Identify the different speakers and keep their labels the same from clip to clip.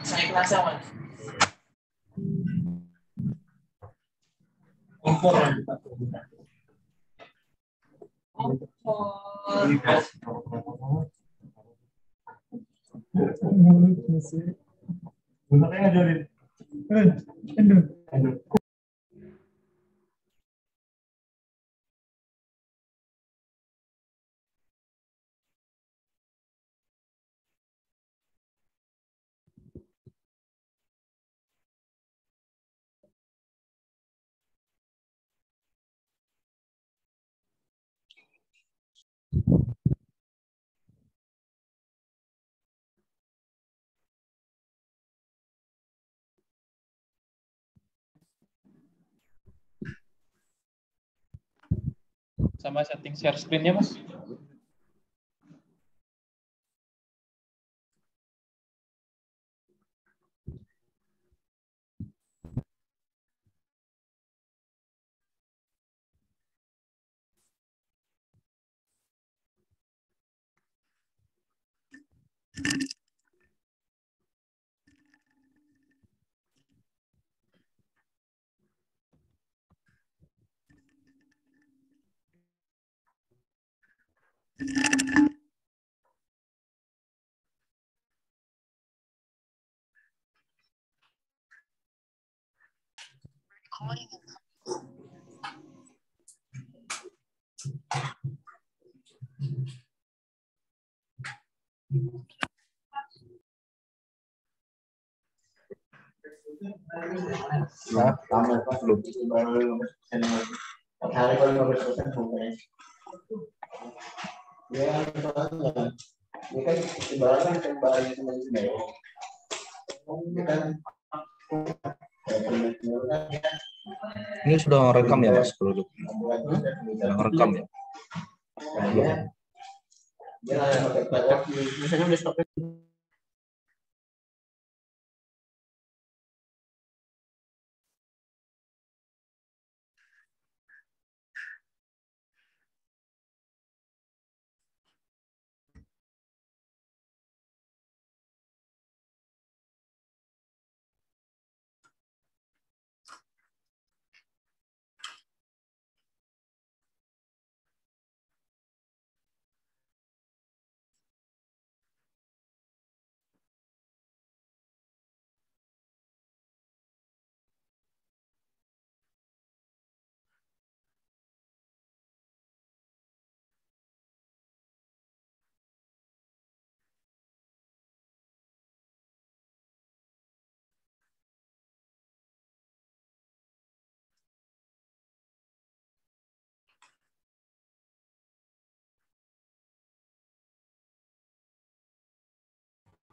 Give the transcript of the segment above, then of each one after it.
Speaker 1: Saya kelasnya mas. Sama setting share screen-nya mas.
Speaker 2: Nah, belum. Ini kan ibaratnya kembali ini sudah rekam ya mas, produk sudah rekam ya. Misalnya udah stop.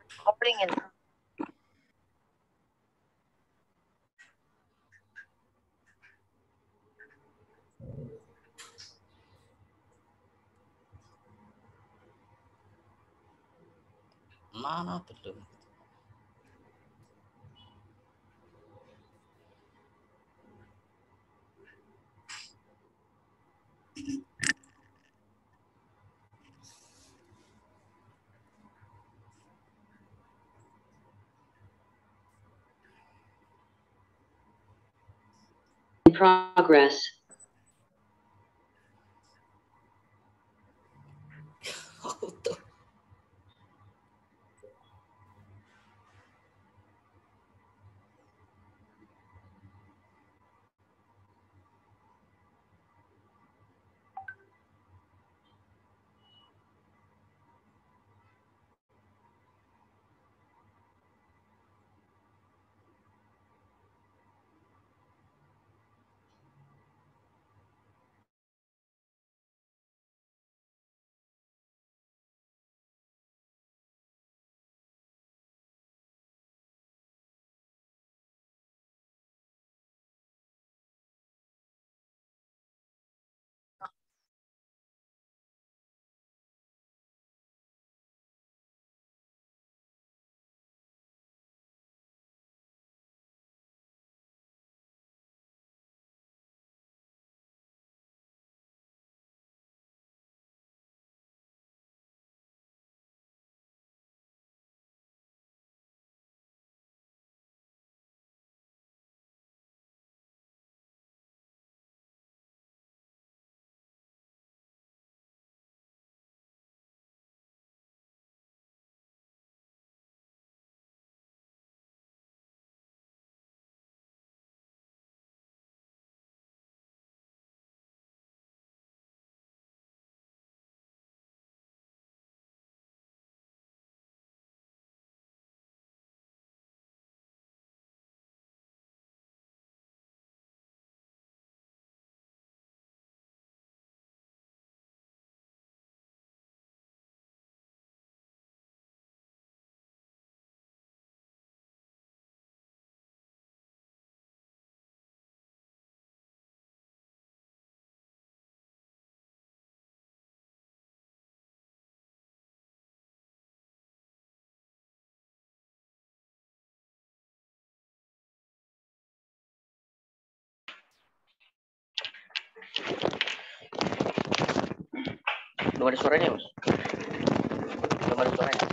Speaker 3: Kopling.
Speaker 4: Mana tuh?
Speaker 3: In progress.
Speaker 4: Belum ada suaranya, Mas. Belum ada suaranya.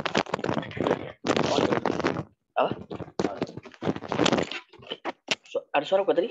Speaker 4: Oh, apa? Ada suara apa tadi?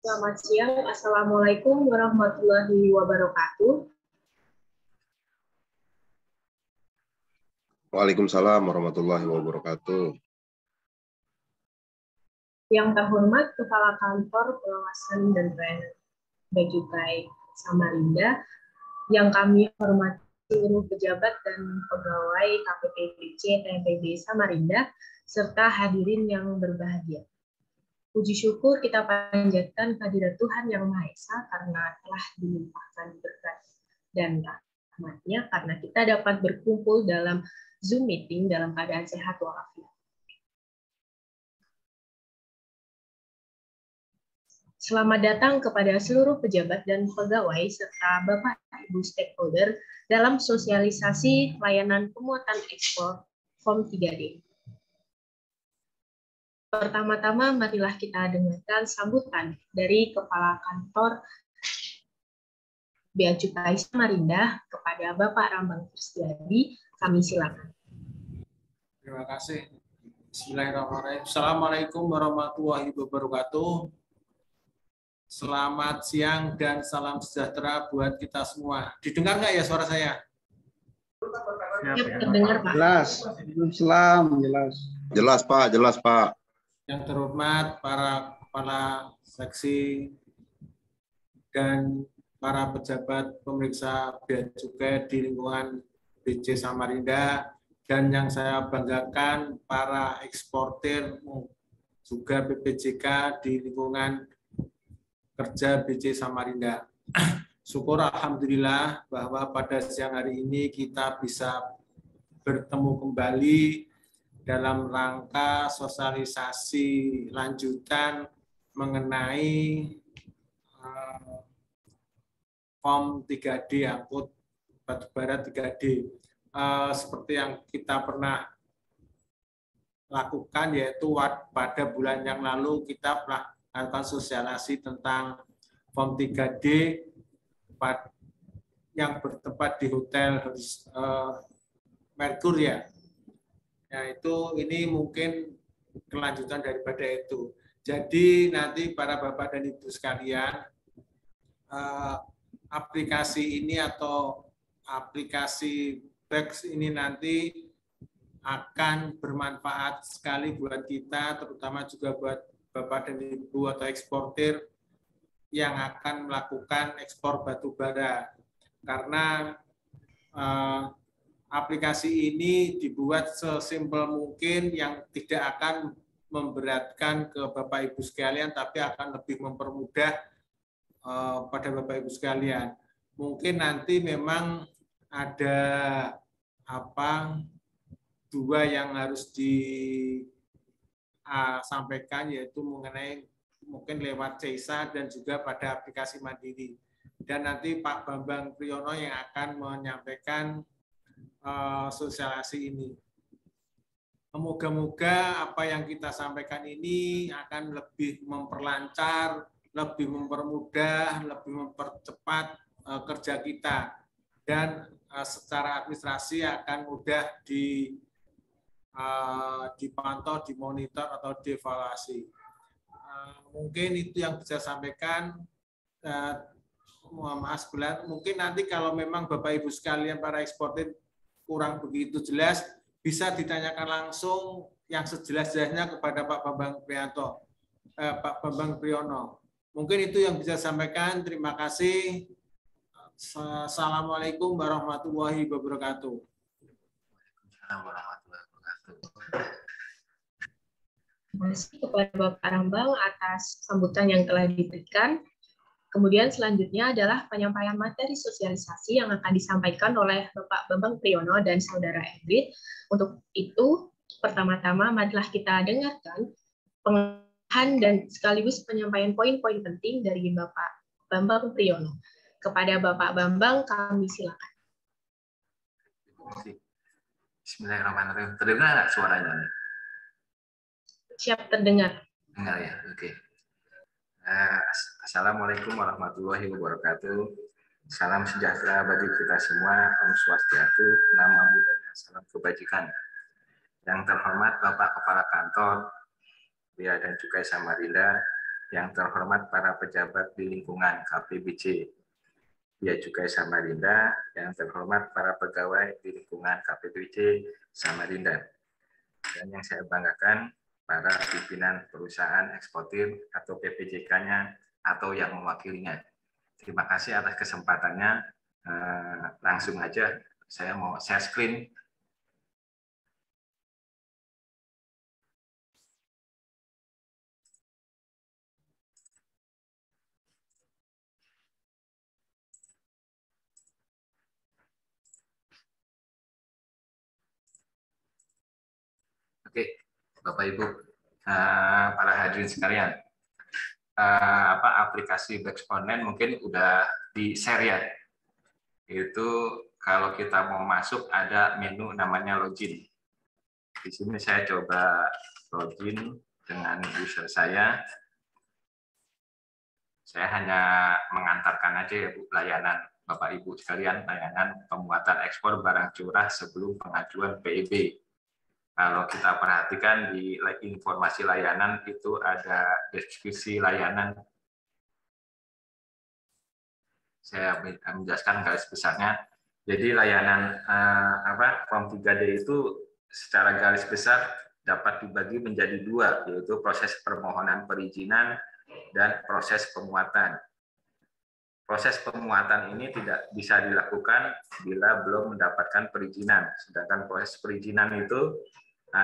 Speaker 5: Selamat siang, Assalamualaikum warahmatullahi wabarakatuh.
Speaker 2: Waalaikumsalam warahmatullahi wabarakatuh.
Speaker 5: Yang terhormat Kepala Kantor Pengawasan dan Pelayanan Bea Cukai Samarinda, yang kami hormati seluruh pejabat dan pegawai KPPBC TMPB Samarinda, serta hadirin yang berbahagia. Puji syukur kita panjatkan kehadirat Tuhan Yang Maha Esa karena telah dilimpahkan berkat dan rahmat-Nya karena kita dapat berkumpul dalam Zoom meeting dalam keadaan sehat walafiat. Selamat datang kepada seluruh pejabat dan pegawai serta Bapak Ibu stakeholder dalam sosialisasi layanan pemuatan ekspor Form 3D. Pertama-tama, marilah kita dengarkan sambutan dari Kepala Kantor Bea Cukai Samarinda kepada Bapak Rambang Kristiadi. Kami silakan.
Speaker 6: Terima kasih. Bismillahirrahmanirrahim. Assalamualaikum warahmatullahi wabarakatuh. Selamat siang dan salam sejahtera buat kita semua. Didengar nggak ya suara saya?
Speaker 5: Ya, terdengar, Pak.
Speaker 7: Jelas. Islam jelas.
Speaker 2: Jelas Pak, jelas Pak.
Speaker 6: Yang terhormat para kepala seksi dan para pejabat pemeriksa bea cukai di lingkungan BC Samarinda, dan yang saya banggakan para eksportir juga BPJK di lingkungan kerja BC Samarinda. Syukur alhamdulillah bahwa pada siang hari ini kita bisa bertemu kembali dalam rangka sosialisasi lanjutan mengenai Form 3D angkut batubara 3D. Seperti yang kita pernah lakukan, yaitu pada bulan yang lalu kita pernah lakukan sosialisasi tentang Form 3D yang bertempat di Hotel Merkur ya. Nah, ini mungkin kelanjutan daripada itu. Jadi nanti para Bapak dan Ibu sekalian, aplikasi ini atau aplikasi BEX ini nanti akan bermanfaat sekali buat kita, terutama juga buat Bapak dan Ibu atau eksportir yang akan melakukan ekspor batubara. Karena aplikasi ini dibuat sesimpel mungkin, yang tidak akan memberatkan ke Bapak Ibu sekalian, tapi akan lebih mempermudah pada Bapak Ibu sekalian. Mungkin nanti memang ada dua yang harus disampaikan, yaitu mengenai mungkin lewat CESA dan juga pada aplikasi mandiri. Dan nanti Pak Bambang Priyono yang akan menyampaikan sosialisasi ini. Moga-moga apa yang kita sampaikan ini akan lebih memperlancar, lebih mempermudah, lebih mempercepat kerja kita, dan secara administrasi akan mudah dipantau, dimonitor atau dievaluasi. Mungkin itu yang bisa saya sampaikan. Mas Bulan, mungkin nanti kalau memang Bapak Ibu sekalian para eksportir kurang begitu jelas, bisa ditanyakan langsung yang sejelas-jelasnya kepada Pak Bambang Priyono. Mungkin itu yang bisa saya sampaikan. Terima kasih. Assalamualaikum warahmatullahi wabarakatuh.
Speaker 2: Waalaikumsalam warahmatullahi wabarakatuh.
Speaker 5: Terima kasih kepada Bapak Rambang atas sambutan yang telah diberikan. Kemudian selanjutnya adalah penyampaian materi sosialisasi yang akan disampaikan oleh Bapak Bambang Priyono dan Saudara Edwin. Untuk itu, pertama-tama marilah kita dengarkan pengarahan dan sekaligus penyampaian poin-poin penting dari Bapak Bambang Priyono. Kepada Bapak Bambang, kami silakan.
Speaker 2: Bismillahirrahmanirrahim. Terdengar nggak suaranya?
Speaker 5: Siap terdengar.
Speaker 2: Dengar ya, oke. Assalamualaikum warahmatullahi wabarakatuh. Salam sejahtera bagi kita semua. Om Swastiastu, Namo Buddhaya, salam kebajikan. Yang terhormat Bapak Kepala Kantor, Bea dan Cukai Samarinda, yang terhormat para pejabat di lingkungan KPBC Bea Cukai Samarinda, yang terhormat para pegawai di lingkungan KPBC Samarinda, dan yang saya banggakan para pimpinan perusahaan eksportir atau PPJK-nya atau yang mewakilinya. Terima kasih atas kesempatannya. Langsung aja saya mau share screen. Oke, Bapak Ibu, para hadirin sekalian, aplikasi Bex Online mungkin udah di-share ya. Itu kalau kita mau masuk ada menu namanya login. Di sini saya coba login dengan user saya. Saya hanya mengantarkan aja ya Bu, layanan Bapak Ibu sekalian, layanan pemuatan ekspor barang curah sebelum pengajuan PEB. Kalau kita perhatikan di informasi layanan itu ada deskripsi layanan. Saya menjelaskan garis besarnya. Jadi layanan Form 3D itu secara garis besar dapat dibagi menjadi dua, yaitu proses permohonan perizinan dan proses pemuatan. Proses pemuatan ini tidak bisa dilakukan bila belum mendapatkan perizinan. Sedangkan proses perizinan itu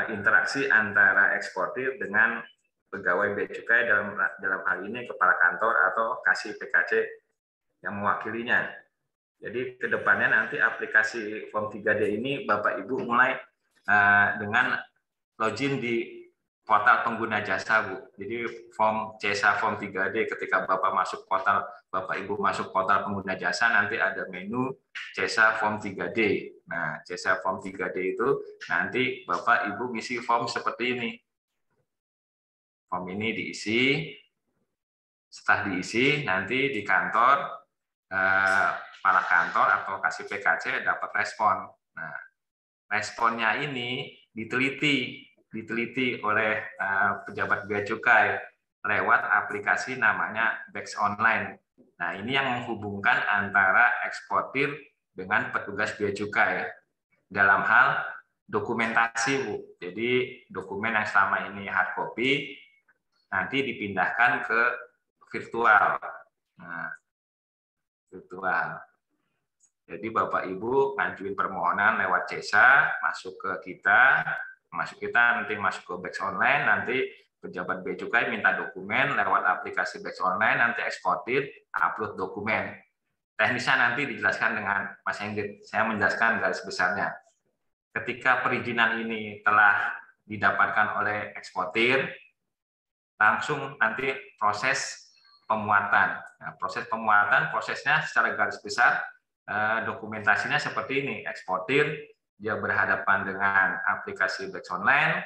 Speaker 2: interaksi antara eksportir dengan pegawai bea cukai dalam hal ini kepala kantor atau kasih PKC yang mewakilinya. Jadi kedepannya nanti aplikasi Form 3D ini Bapak Ibu mulai dengan login di portal pengguna jasa Bu. Jadi jasa Form 3D ketika Bapak masuk portal, Bapak Ibu masuk portal pengguna jasa, nanti ada menu jasa Form 3D. Nah, jasa Form 3D itu nanti Bapak Ibu ngisi form seperti ini. Form ini diisi, setelah diisi nanti di kantor kepala kantor atau kasih PKC dapat respon. Nah, responnya ini diteliti oleh pejabat bea cukai lewat aplikasi namanya Bex Online. Nah, ini yang menghubungkan antara eksportir dengan petugas bea cukai dalam hal dokumentasi, Bu. Jadi dokumen yang selama ini hard copy nanti dipindahkan ke virtual. Nah, virtual. Jadi Bapak Ibu ngajuin permohonan lewat jasa, masuk ke kita nanti masuk ke Bex Online, nanti pejabat bea cukai minta dokumen lewat aplikasi Bex Online, nanti eksportir, upload dokumen. Teknisnya nanti dijelaskan dengan Mas Hendy. Saya menjelaskan garis besarnya. Ketika perizinan ini telah didapatkan oleh eksportir, langsung nanti proses pemuatan. Nah, proses pemuatan, prosesnya secara garis besar, dokumentasinya seperti ini. Eksportir, dia berhadapan dengan aplikasi Bex Online,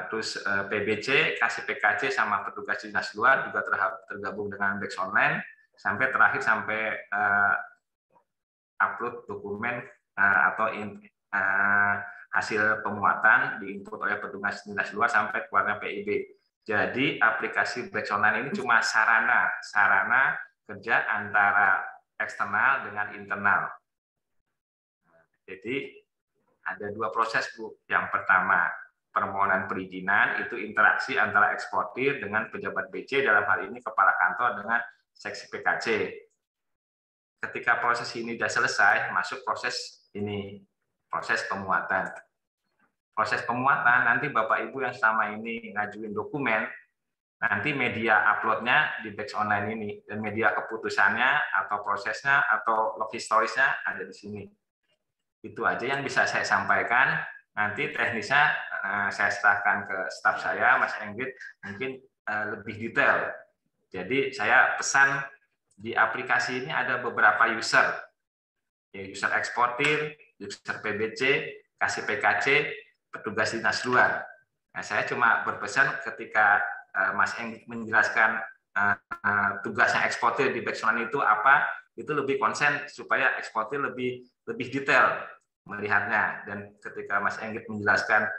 Speaker 2: terus PBC, kasih PKC sama petugas dinas luar juga tergabung dengan Bex Online, sampai terakhir upload dokumen atau hasil pemuatan diinput oleh petugas dinas luar sampai keluarnya PIB. Jadi aplikasi Bex Online ini cuma sarana kerja antara eksternal dengan internal. Jadi ada dua proses, Bu. Yang pertama permohonan perizinan itu interaksi antara eksportir dengan pejabat BC, dalam hal ini kepala kantor dengan seksi PKC. Ketika proses ini sudah selesai, masuk proses ini, proses pemuatan. Proses pemuatan nanti Bapak Ibu yang selama ini ngajuin dokumen, nanti media uploadnya di Bex Online ini, dan media keputusannya atau prosesnya atau log historisnya ada di sini. Itu aja yang bisa saya sampaikan. Nanti teknisnya saya serahkan ke staf saya, Mas Enggit, mungkin lebih detail. Jadi saya pesan di aplikasi ini ada beberapa user, ya, user eksportir, user PBC, kasih PKC, petugas dinas luar. Nah, saya cuma berpesan ketika Mas Enggit menjelaskan tugasnya eksportir di Bex Online itu apa, itu lebih konsen supaya eksportir lebih detail melihatnya. Dan ketika Mas Enggit menjelaskan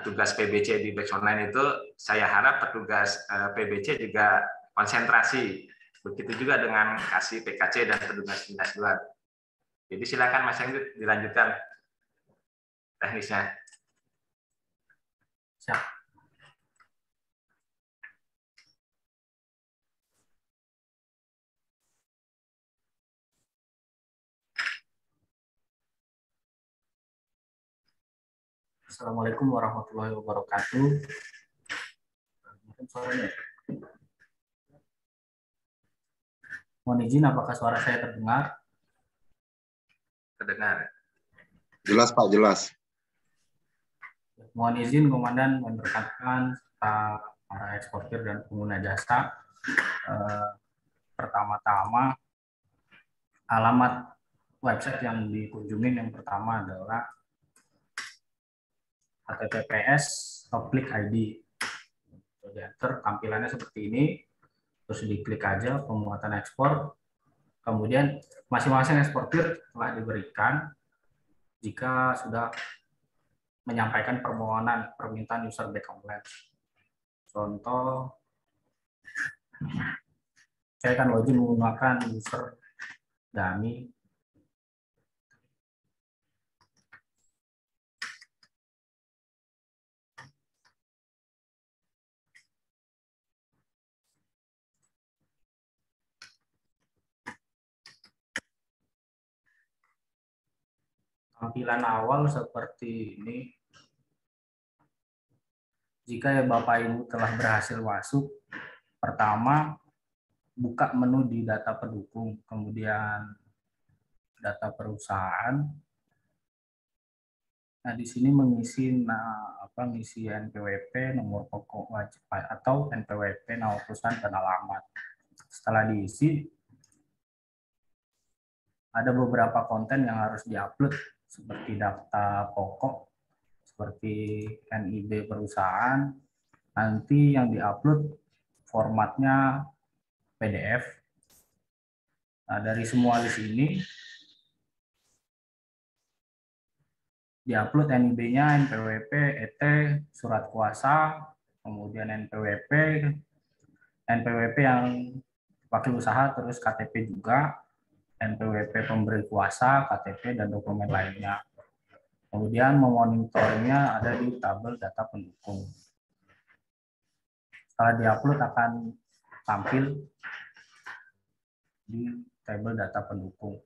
Speaker 2: tugas PBC di Bex Online itu, saya harap petugas PBC juga konsentrasi. Begitu juga dengan kasih PKC dan petugas dinas luar. Jadi silakan Mas Enggit dilanjutkan teknisnya.
Speaker 8: Siap. Assalamualaikum warahmatullahi wabarakatuh. Mungkin suaranya. Mohon izin, apakah suara saya terdengar?
Speaker 2: Terdengar.
Speaker 9: Jelas Pak, jelas.
Speaker 8: Mohon izin Komandan memberkatkan para eksportir dan pengguna jasa. Pertama-tama, alamat website yang dikunjungi yang pertama adalah https://public.id. Tampilannya seperti ini, terus diklik aja pemuatan ekspor. Kemudian masing-masing eksportir telah diberikan jika sudah menyampaikan permintaan user Bex Online. Contoh, saya akan login menggunakan user dummy. Tampilan awal seperti ini. Jika Bapak Ibu telah berhasil masuk, pertama buka menu di data pendukung, kemudian data perusahaan. Nah, di sini mengisi ngisi NPWP, nomor pokok wajib atau NPWP, nama perusahaan dan alamat. Setelah diisi, ada beberapa konten yang harus diupload seperti data pokok, seperti NIB perusahaan. Nanti yang diupload formatnya PDF. Nah, dari semua list ini diupload NIB-nya, NPWP, ET, surat kuasa, kemudian NPWP yang wakil usaha, terus KTP juga, NPWP pemberi kuasa, KTP, dan dokumen lainnya. Kemudian memonitornya ada di tabel data pendukung. Setelah diupload akan tampil di tabel data pendukung.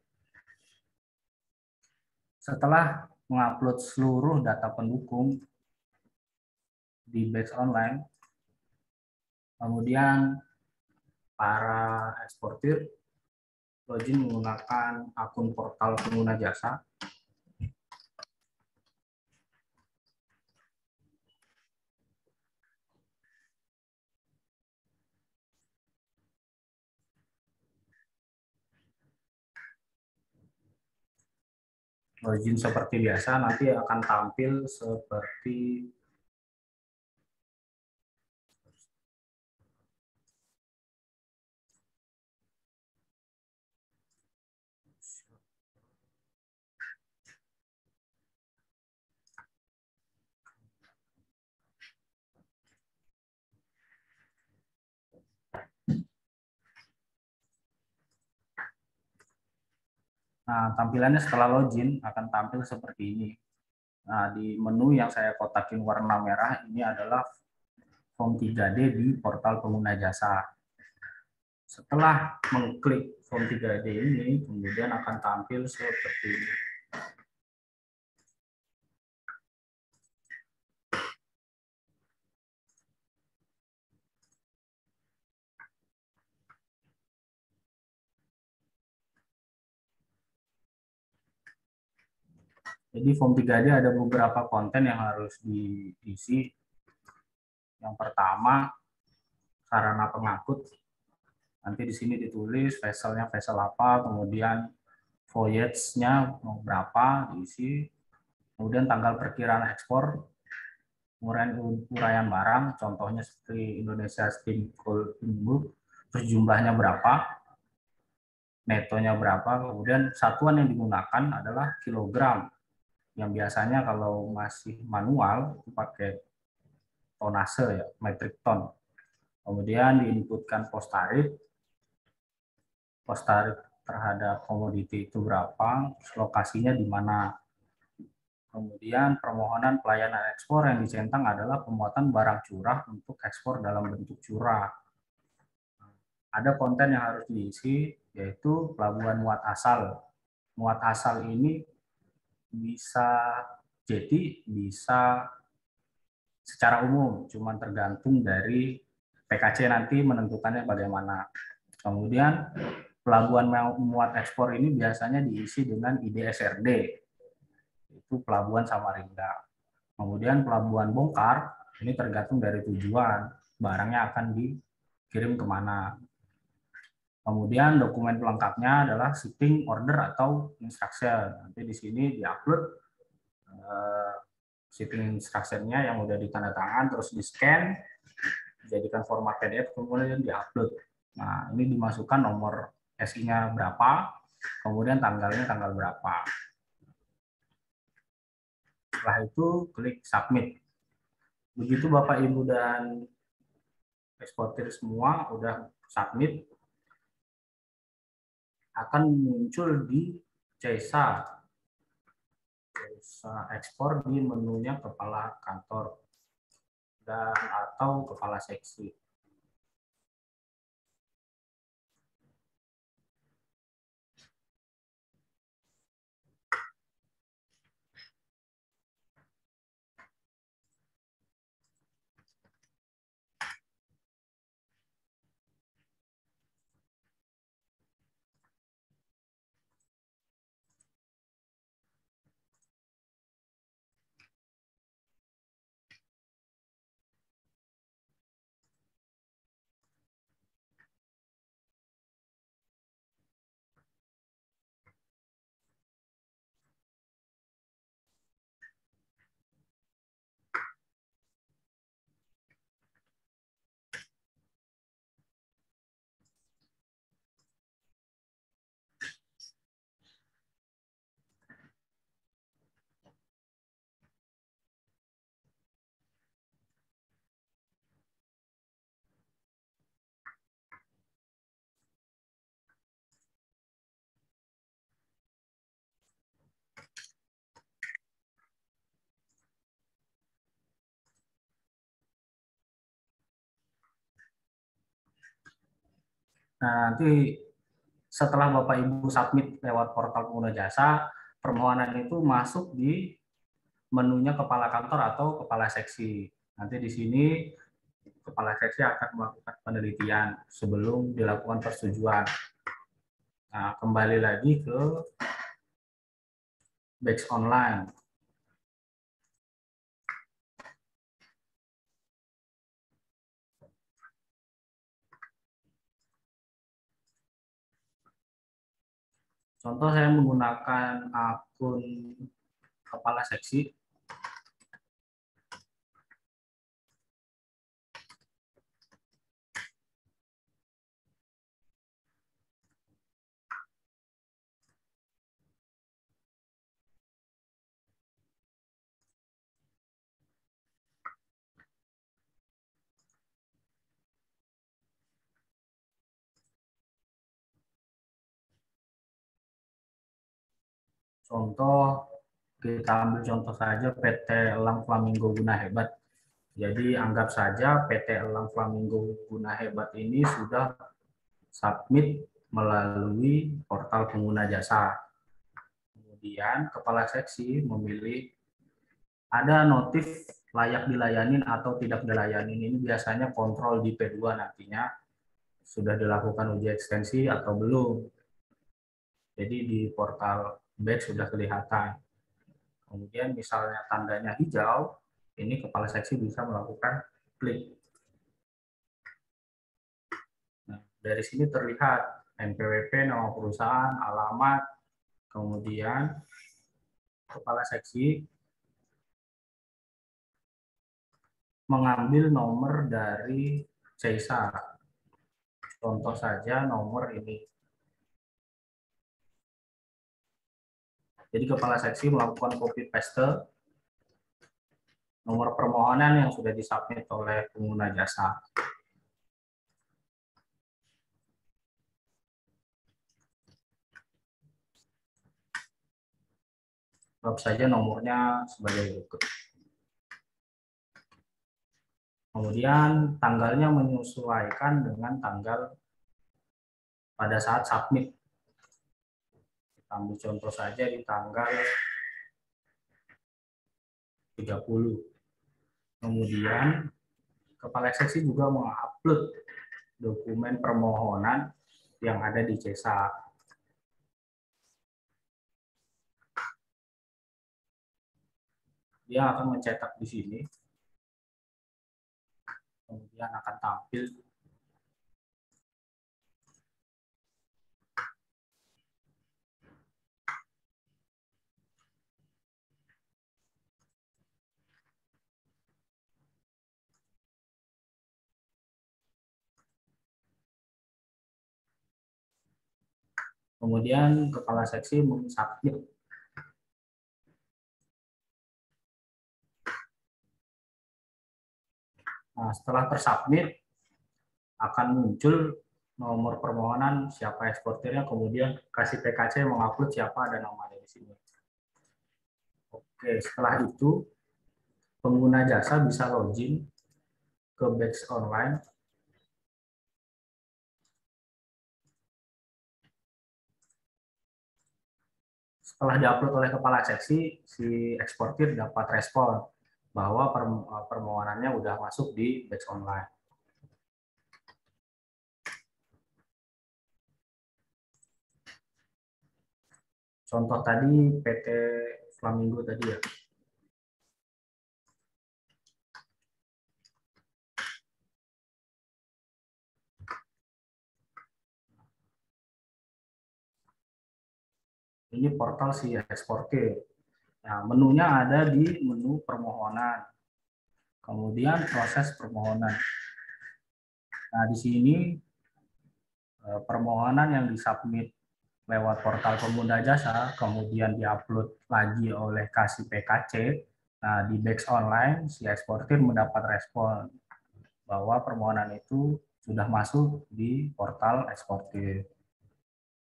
Speaker 8: Setelah mengupload seluruh data pendukung di Bex Online, kemudian para eksportir login menggunakan akun portal pengguna jasa. Login seperti biasa, nanti akan tampil seperti Nah, tampilannya setelah login akan tampil seperti ini. Nah, di menu yang saya kotakin warna merah ini adalah form 3D di portal pengguna jasa. Setelah mengklik form 3D ini, kemudian akan tampil seperti ini. Jadi form 3D ada beberapa konten yang harus diisi. Yang pertama, sarana pengangkut. Nanti di sini ditulis vesselnya vessel apa, kemudian voyage-nya berapa diisi, kemudian tanggal perkiraan ekspor, uraian barang, contohnya seperti Indonesia Steam Coal Inbook, terus jumlahnya berapa, netonya berapa, kemudian satuan yang digunakan adalah kilogram, yang biasanya kalau masih manual itu pakai tonase ya, metric ton. Kemudian diinputkan pos tarif terhadap komoditi itu berapa, lokasinya di mana. Kemudian permohonan pelayanan ekspor yang dicentang adalah pemuatan barang curah untuk ekspor dalam bentuk curah. Ada konten yang harus diisi, yaitu pelabuhan muat asal. Muat asal ini bisa jadi bisa secara umum, cuman tergantung dari PKC nanti menentukannya bagaimana. Kemudian pelabuhan muat ekspor ini biasanya diisi dengan IDSRD, itu pelabuhan Samarinda. Kemudian pelabuhan bongkar ini tergantung dari tujuan, barangnya akan dikirim kemana. Kemudian dokumen pelengkapnya adalah shipping order atau instruction. Nanti di sini diupload shipping instruction-nya yang udah ditandatangan, terus di-scan, dijadikan format PDF, kemudian diupload. Nah, ini dimasukkan nomor SI-nya berapa, kemudian tanggalnya tanggal berapa. Setelah itu, klik submit. Begitu Bapak, Ibu, dan eksportir semua udah submit, akan muncul di CESA ekspor di menunya kepala kantor dan atau kepala seksi. Nah, nanti setelah Bapak Ibu submit lewat portal pengguna jasa, permohonan itu masuk di menunya kepala kantor atau kepala seksi. Nanti di sini kepala seksi akan melakukan penelitian sebelum dilakukan persetujuan. Nah, kembali lagi ke batch online. Contoh saya menggunakan akun kepala seksi. Contoh Kita ambil contoh saja PT Elang Flamingo Guna Hebat. Jadi anggap saja PT Elang Flamingo Guna Hebat ini sudah submit melalui portal pengguna jasa. Kemudian kepala seksi memilih ada notif layak dilayanin atau tidak dilayanin. Ini biasanya kontrol di P2 nantinya sudah dilakukan uji ekstensi atau belum. Jadi di portal batch sudah kelihatan. Kemudian misalnya tandanya hijau, ini kepala seksi bisa melakukan klik. Nah, dari sini terlihat NPWP, nama perusahaan, alamat, kemudian kepala seksi mengambil nomor dari CESA. Contoh saja nomor ini. Jadi kepala seksi melakukan copy paste nomor permohonan yang sudah disubmit oleh pengguna jasa. Anggap saja nomornya sebagai berikut. Kemudian tanggalnya menyesuaikan dengan tanggal pada saat submit. Kita ambil contoh saja di tanggal 30. Kemudian kepala seksi juga mengupload dokumen permohonan yang ada di CESA. Dia akan mencetak di sini. Kemudian akan tampil kemudian kepala seksi mensubmit. Nah, setelah tersubmit akan muncul nomor permohonan, siapa eksportirnya, kemudian kasih PKC mengupload siapa ada namanya di sini. Oke, setelah itu pengguna jasa bisa login ke batch online. Setelah diupload oleh kepala seksi, si eksportir dapat respon bahwa permohonannya udah masuk di batch online. Contoh tadi PT Flamingo tadi ya. Ini portal si eksportir. Nah, menunya ada di menu permohonan. Kemudian proses permohonan. Nah, di sini permohonan yang disubmit lewat portal pengguna jasa, kemudian diupload lagi oleh kasih PKC. Nah, di batch online, si eksportir mendapat respon bahwa permohonan itu sudah masuk di portal eksportir.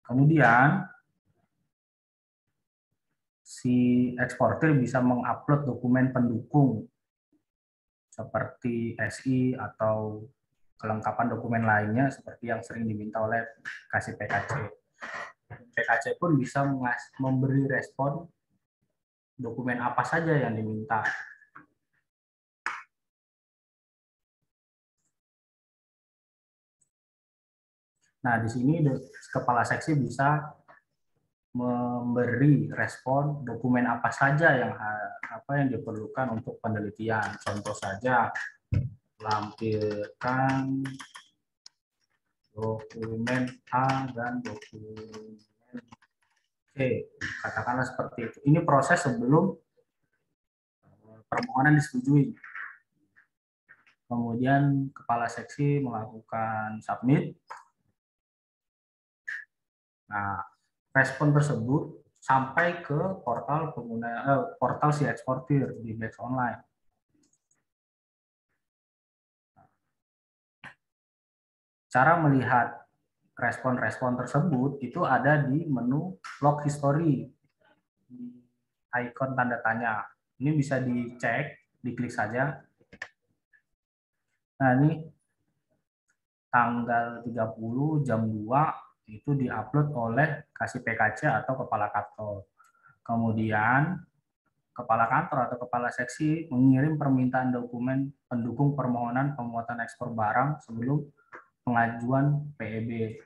Speaker 8: Kemudian, si eksportir bisa mengupload dokumen pendukung seperti SI atau kelengkapan dokumen lainnya seperti yang sering diminta oleh kasih PKC. PKC pun bisa memberi respon dokumen apa saja yang diminta. Nah, di sini kepala seksi bisa memberi respon dokumen apa saja yang diperlukan untuk penelitian. Contoh saja, lampirkan dokumen A dan dokumen C, katakanlah seperti itu. Ini proses sebelum permohonan disetujui. Kemudian kepala seksi melakukan submit. Nah, respon tersebut sampai ke portal portal si eksportir di batch online. Cara melihat respon-respon tersebut itu ada di menu log history di icon tanda tanya. Ini bisa dicek, diklik saja. Nah, ini tanggal 30 jam 2 itu diupload oleh kasih PKC atau kepala kantor. Kemudian kepala kantor atau kepala seksi mengirim permintaan dokumen pendukung permohonan pemuatan ekspor barang sebelum pengajuan PEB.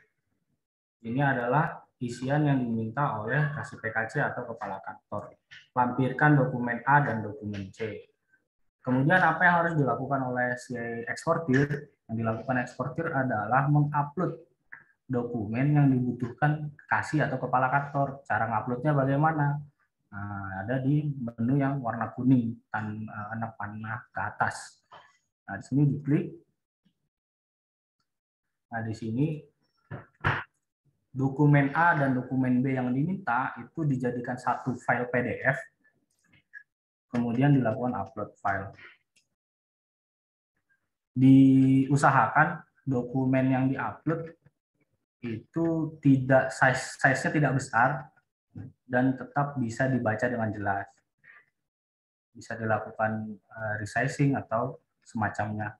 Speaker 8: Ini adalah isian yang diminta oleh kasih PKC atau kepala kantor. Lampirkan dokumen A dan dokumen C. Kemudian apa yang harus dilakukan oleh si eksportir? Yang dilakukan eksportir adalah mengupload dokumen yang dibutuhkan kasih atau kepala kantor. Cara nguploadnya bagaimana? Nah, ada di menu yang warna kuning, anak panah ke atas. Nah, di sini diklik. Nah, di sini dokumen A dan dokumen B yang diminta itu dijadikan satu file PDF, kemudian dilakukan upload file. Diusahakan dokumen yang diupload itu tidak size-nya tidak besar dan tetap bisa dibaca dengan jelas. Bisa dilakukan resizing atau semacamnya.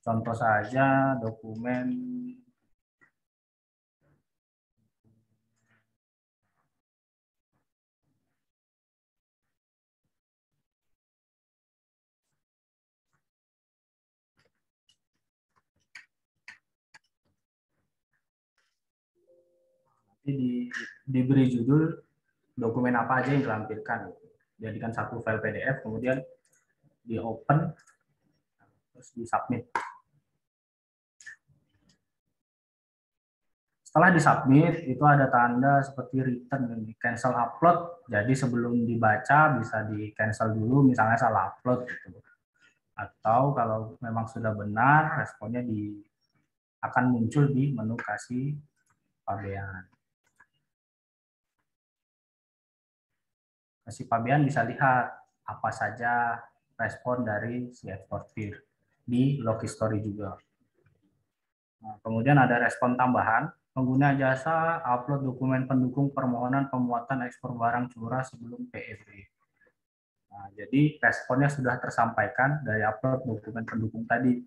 Speaker 8: Contoh saja dokumen diberi judul dokumen apa aja yang dilampirkan. Jadikan satu file PDF, kemudian di open, terus di submit. Setelah disubmit, itu ada tanda seperti return, cancel upload. Jadi sebelum dibaca bisa di cancel dulu, misalnya salah upload gitu. Atau kalau memang sudah benar, responnya akan muncul di menu kasih pabean. Kasih pabean bisa lihat apa saja respon dari si eksportir di log history juga. Nah, kemudian ada respon tambahan. Pengguna jasa upload dokumen pendukung permohonan pemuatan ekspor barang curah sebelum PEB. Nah, jadi responnya sudah tersampaikan dari upload dokumen pendukung tadi.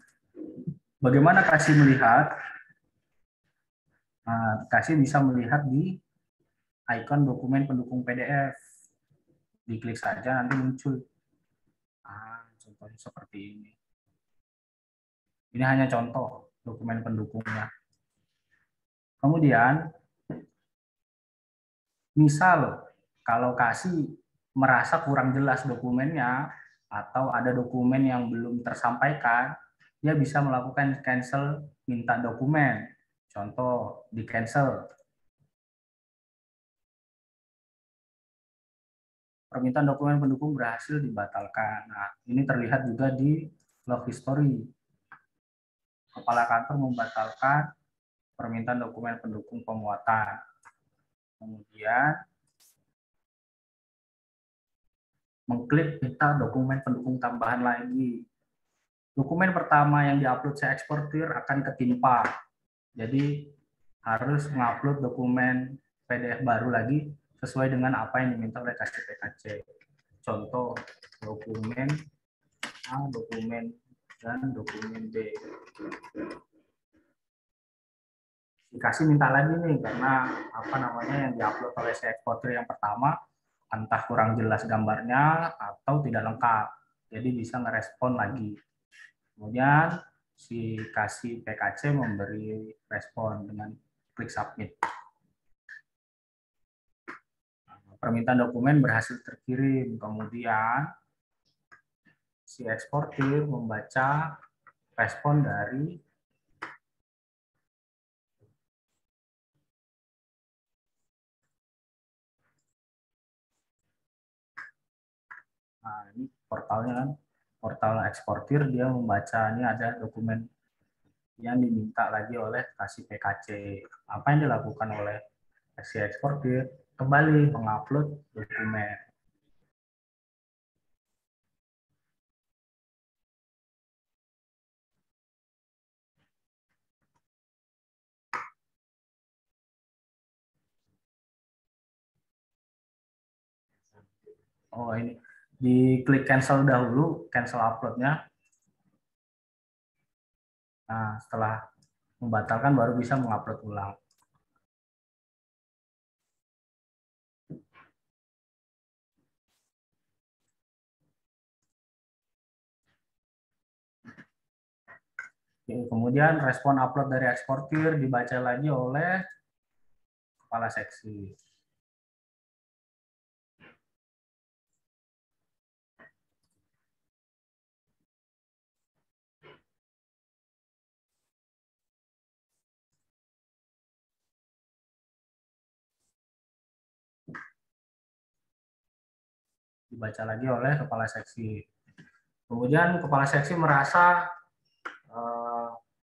Speaker 8: Bagaimana kasih melihat? Nah, kasih bisa melihat di icon dokumen pendukung PDF. Diklik saja nanti muncul. Contohnya seperti ini. Ini hanya contoh dokumen pendukungnya. Kemudian, misal kalau kasih merasa kurang jelas dokumennya atau ada dokumen yang belum tersampaikan, dia bisa melakukan cancel minta dokumen. Contoh di cancel. Permintaan dokumen pendukung berhasil dibatalkan. Nah, ini terlihat juga di log history. Kepala kantor membatalkan permintaan dokumen pendukung pemuatan. Kemudian mengklik minta dokumen pendukung tambahan lagi. Dokumen pertama yang diupload si eksportir akan ketimpa. Jadi harus mengupload dokumen PDF baru lagi sesuai dengan apa yang diminta oleh kasih PKC. Contoh dokumen A, dokumen dan dokumen B. Dikasih minta lagi nih karena apa namanya yang diupload oleh si eksportir yang pertama entah kurang jelas gambarnya atau tidak lengkap. Jadi bisa ngerespon lagi. Kemudian si kasih PKC memberi respon dengan klik submit. Permintaan dokumen berhasil terkirim. Kemudian si eksportir membaca respon dari ini portalnya kan, portal eksportir, dia membaca ini ada dokumen yang diminta lagi oleh kasih PKC. Apa yang dilakukan oleh si eksportir? Kembali mengupload dokumen. Oh, ini diklik cancel dahulu, cancel uploadnya. Nah, setelah membatalkan baru bisa mengupload ulang. Oke, kemudian respon upload dari eksportir dibaca lagi oleh kepala seksi. Dibaca lagi oleh kepala seksi. Kemudian kepala seksi merasa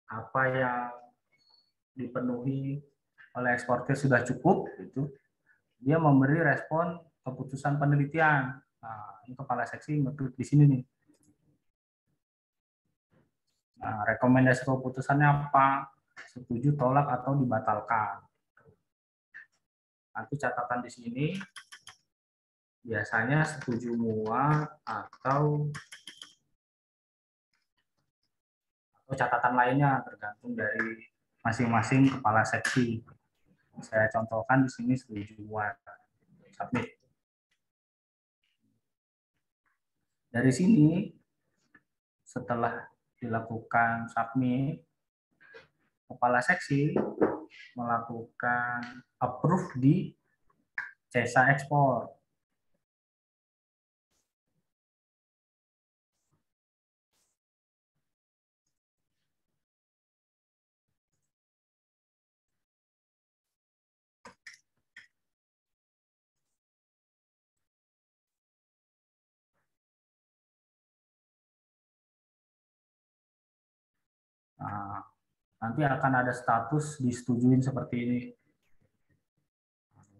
Speaker 8: apa yang dipenuhi oleh eksportir sudah cukup, itu dia memberi respon keputusan penelitian. Nah, ini kepala seksi ngeklik di sini nih. Nah, rekomendasi keputusannya apa? Setuju, tolak, atau dibatalkan. Nanti catatan di sini biasanya setuju muat atau catatan lainnya tergantung dari masing-masing kepala seksi. Saya contohkan di sini setuju muat. Submit. Dari sini setelah dilakukan submit, kepala seksi melakukan approve di CESA ekspor. Nah, nanti akan ada status disetujuin seperti ini.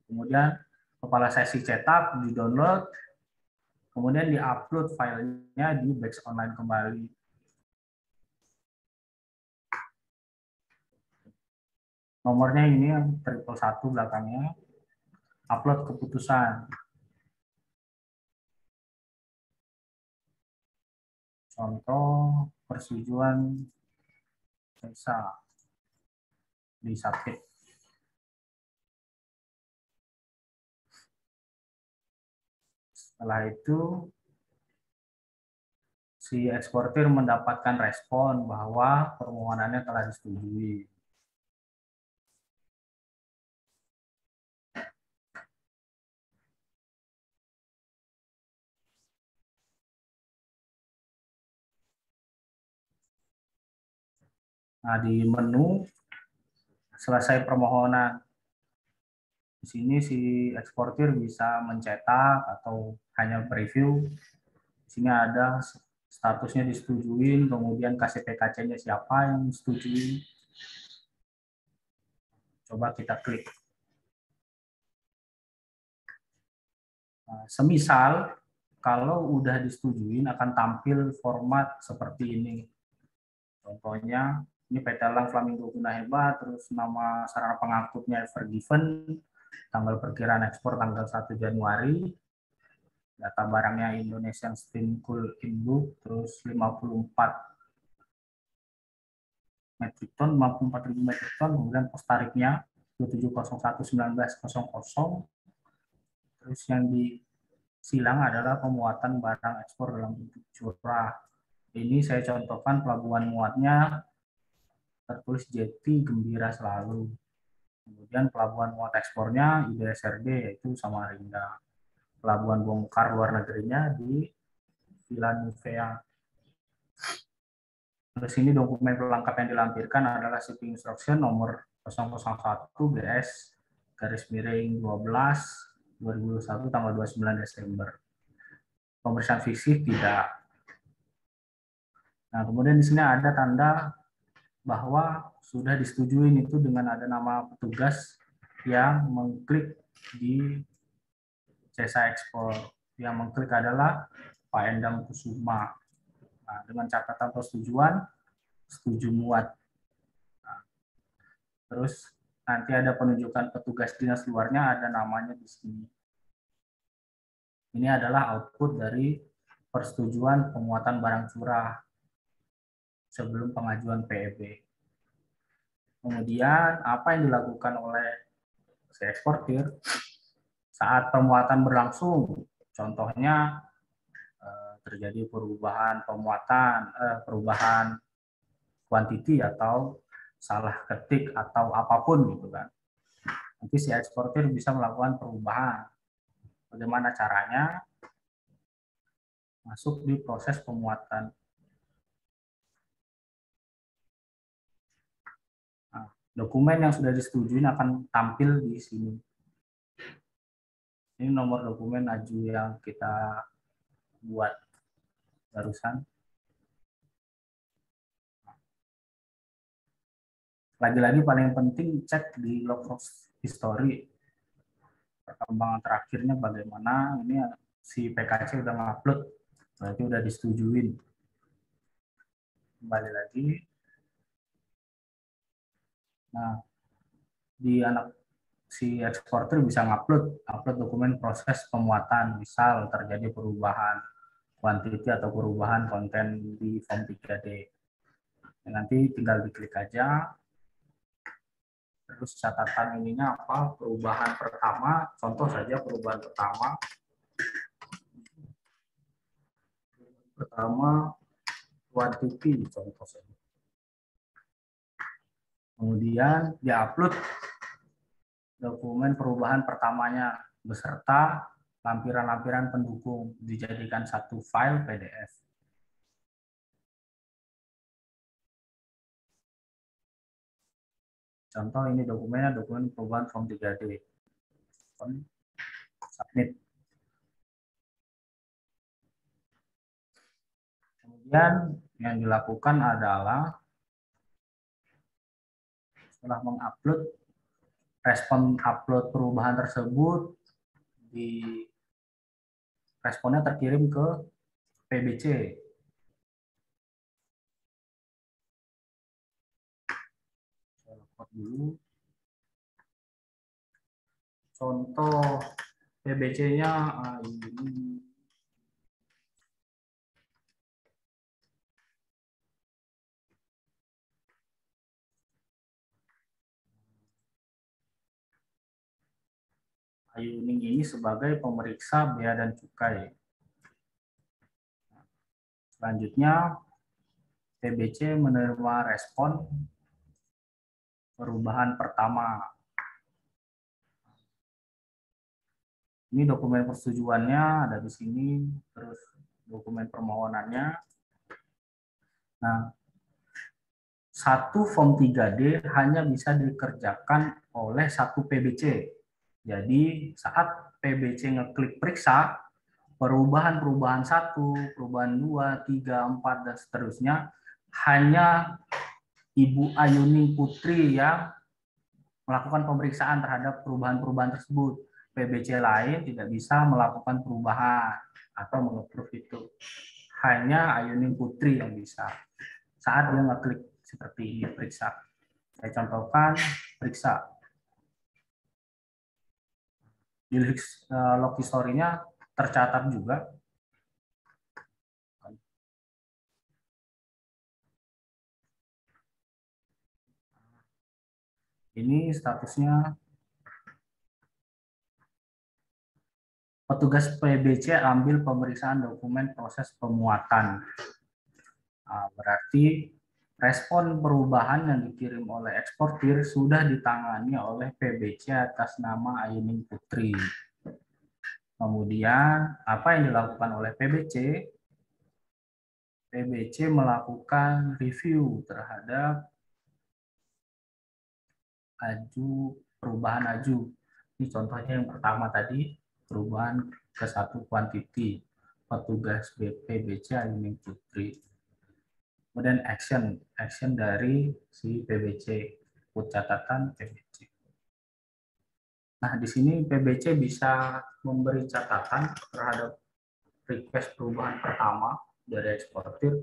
Speaker 8: Kemudian kepala seksi cetak, di-download, kemudian di-upload filenya di Bex Online kembali. Nomornya ini yang 111 belakangnya. Upload keputusan. Contoh persetujuan CESA di submit. Setelah itu si eksportir mendapatkan respon bahwa permohonannya telah disetujui. Nah, di menu selesai permohonan, di sini si eksportir bisa mencetak atau hanya preview. Di sini ada statusnya disetujuin, kemudian KCPKC-nya siapa yang disetujui. Coba kita klik. Nah, semisal kalau udah disetujuin akan tampil format seperti ini. Contohnya ini PT Elang Flamingo Guna Hebat, terus nama sarana pengangkutnya Evergiven, tanggal perkiraan ekspor tanggal 1 Januari, data barangnya Indonesian Steam Cool Inbook, terus 54 metrik ton, 54.000 metrik ton, kemudian pos tarifnya 27011900, terus yang disilang adalah pemuatan barang ekspor dalam bentuk curah. Ini saya contohkan pelabuhan muatnya tertulis Jeti Gembira Selalu. Kemudian pelabuhan muat ekspornya IDSRD yaitu Samarinda. Pelabuhan bongkar luar negerinya di Vilanuvea. Terus ini dokumen pelengkap yang dilampirkan adalah shipping instruction nomor 001 GS garis miring 12 2021 tanggal 29 Desember. Pemeriksaan fisik tidak. Nah, kemudian di sini ada tanda bahwa sudah disetujui itu dengan ada nama petugas yang mengklik di CESA ekspor. Yang mengklik adalah Pak Endang Kusuma. Nah, dengan catatan persetujuan, setuju muat. Nah, terus nanti ada penunjukan petugas dinas luarnya, ada namanya di sini. Ini adalah output dari persetujuan penguatan barang curah sebelum pengajuan PEB. Kemudian apa yang dilakukan oleh si eksportir saat pemuatan berlangsung? Contohnya terjadi perubahan perubahan kuantiti atau salah ketik atau apapun gitu kan. Nanti si eksportir bisa melakukan perubahan. Bagaimana caranya? Masuk di proses pemuatan. Nah, dokumen yang sudah disetujui akan tampil di sini. Ini nomor dokumen aju yang kita buat barusan. Lagi-lagi paling penting cek di log history. Perkembangan terakhirnya bagaimana. Ini si PKC udah ngupload, berarti udah disetujuin. Kembali lagi. Nah, di si eksportir bisa upload dokumen proses pemuatan, misal terjadi perubahan kuantiti atau perubahan konten di form 3D. Nanti tinggal diklik aja. Terus catatan ininya apa? Perubahan pertama, contoh saja perubahan pertama kuantiti, contoh saja. Kemudian diupload dokumen perubahan pertamanya beserta lampiran-lampiran pendukung, dijadikan satu file PDF. Contoh ini dokumennya, dokumen perubahan form 3D. Submit. Kemudian yang dilakukan adalah setelah mengupload, respon upload perubahan tersebut responnya terkirim ke PBC. Dulu. Contoh PBC-nya ini. Ayuning ini sebagai pemeriksa bea dan cukai. Selanjutnya, PBC menerima respon perubahan pertama. Ini dokumen persetujuannya ada di sini, terus dokumen permohonannya. Nah, satu form 3D hanya bisa dikerjakan oleh satu PBC. Jadi saat PBC ngeklik periksa, perubahan-perubahan 1, perubahan 2, 3, 4, dan seterusnya, hanya Ibu Ayuning Putri yang melakukan pemeriksaan terhadap perubahan-perubahan tersebut. PBC lain tidak bisa melakukan perubahan atau meng-approve itu. Hanya Ayuning Putri yang bisa. Saat dia ngeklik seperti ini, periksa. Saya contohkan, periksa. Di log history-nya tercatat juga. Ini statusnya petugas PBC ambil pemeriksaan dokumen proses pemuatan. Nah, berarti respon perubahan yang dikirim oleh eksportir sudah ditangani oleh PBC atas nama Ayuning Putri. Kemudian apa yang dilakukan oleh PBC? PBC melakukan review terhadap perubahan aju. Ini contohnya yang pertama tadi, perubahan ke satu kuantiti. Petugas PBC Ayuning Putri. Kemudian action dari si PBC, catatan PBC. Nah, di sini PBC bisa memberi catatan terhadap request perubahan pertama dari eksportir.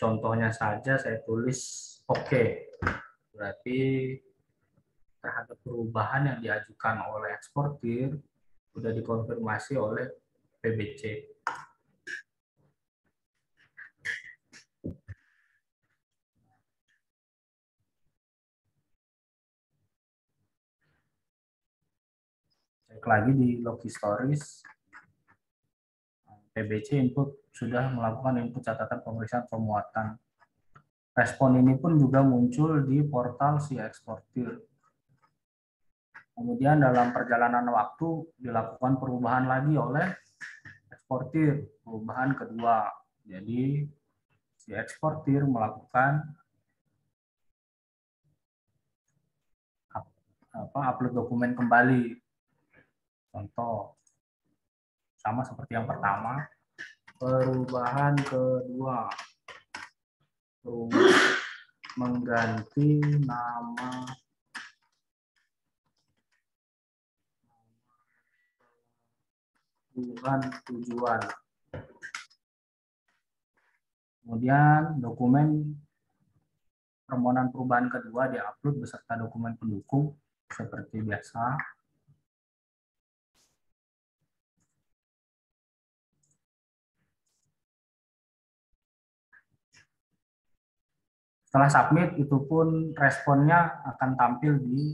Speaker 8: Contohnya saja saya tulis oke. Berarti terhadap perubahan yang diajukan oleh eksportir sudah dikonfirmasi oleh PBC. Cek lagi di log historis. PBC input sudah melakukan input catatan pemeriksaan pemuatan. Respon ini pun juga muncul di portal si eksportir. Kemudian dalam perjalanan waktu dilakukan perubahan lagi oleh eksportir, perubahan kedua. Jadi si eksportir melakukan upload dokumen kembali. Contoh sama seperti yang pertama, perubahan kedua, mengganti nama tujuan. Kemudian dokumen permohonan perubahan kedua diupload beserta dokumen pendukung seperti biasa. Setelah submit, itu pun responnya akan tampil di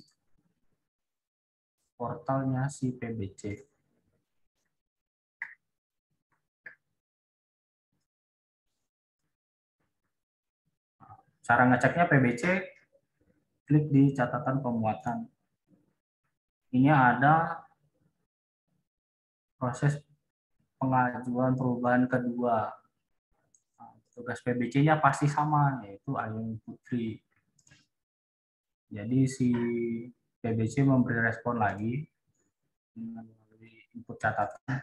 Speaker 8: portalnya si PBC. Cara ngeceknya PBC, klik di catatan pemuatan. Ini ada proses pengajuan perubahan kedua. Tugas PBC-nya pasti sama, yaitu Ayung Putri. Jadi si PBC memberi respon lagi dengan input catatan,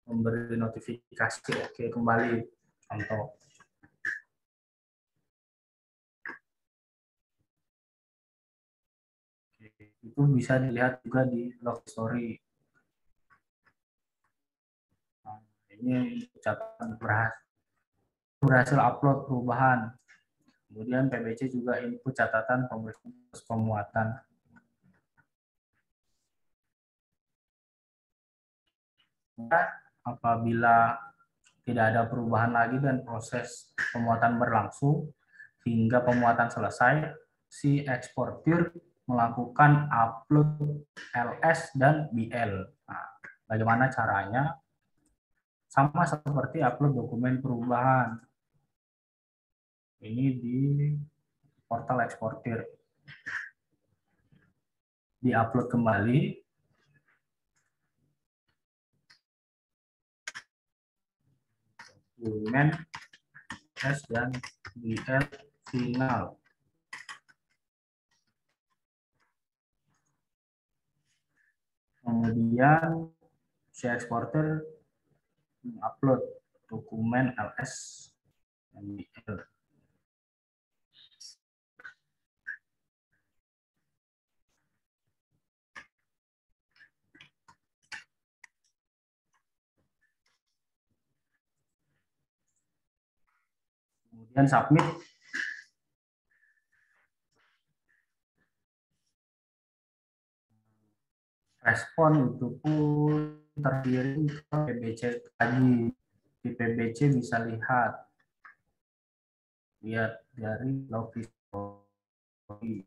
Speaker 8: memberi notifikasi oke kembali. Contoh. Itu bisa dilihat juga di log story. Nah, ini catatan berhasil upload perubahan. Kemudian PBC juga input catatan pemuatan. Apabila tidak ada perubahan lagi dan proses pemuatan berlangsung hingga pemuatan selesai, si eksportir melakukan upload LS dan BL. Nah, bagaimana caranya? Sama seperti upload dokumen perubahan. Ini di portal eksportir. Di-upload kembali. Dokumen S dan BL final. Kemudian si eksportir upload dokumen LS dan BL. Kemudian submit. Respon itu pun terkirim ke PBC tadi. Di PBC bisa lihat dari log history.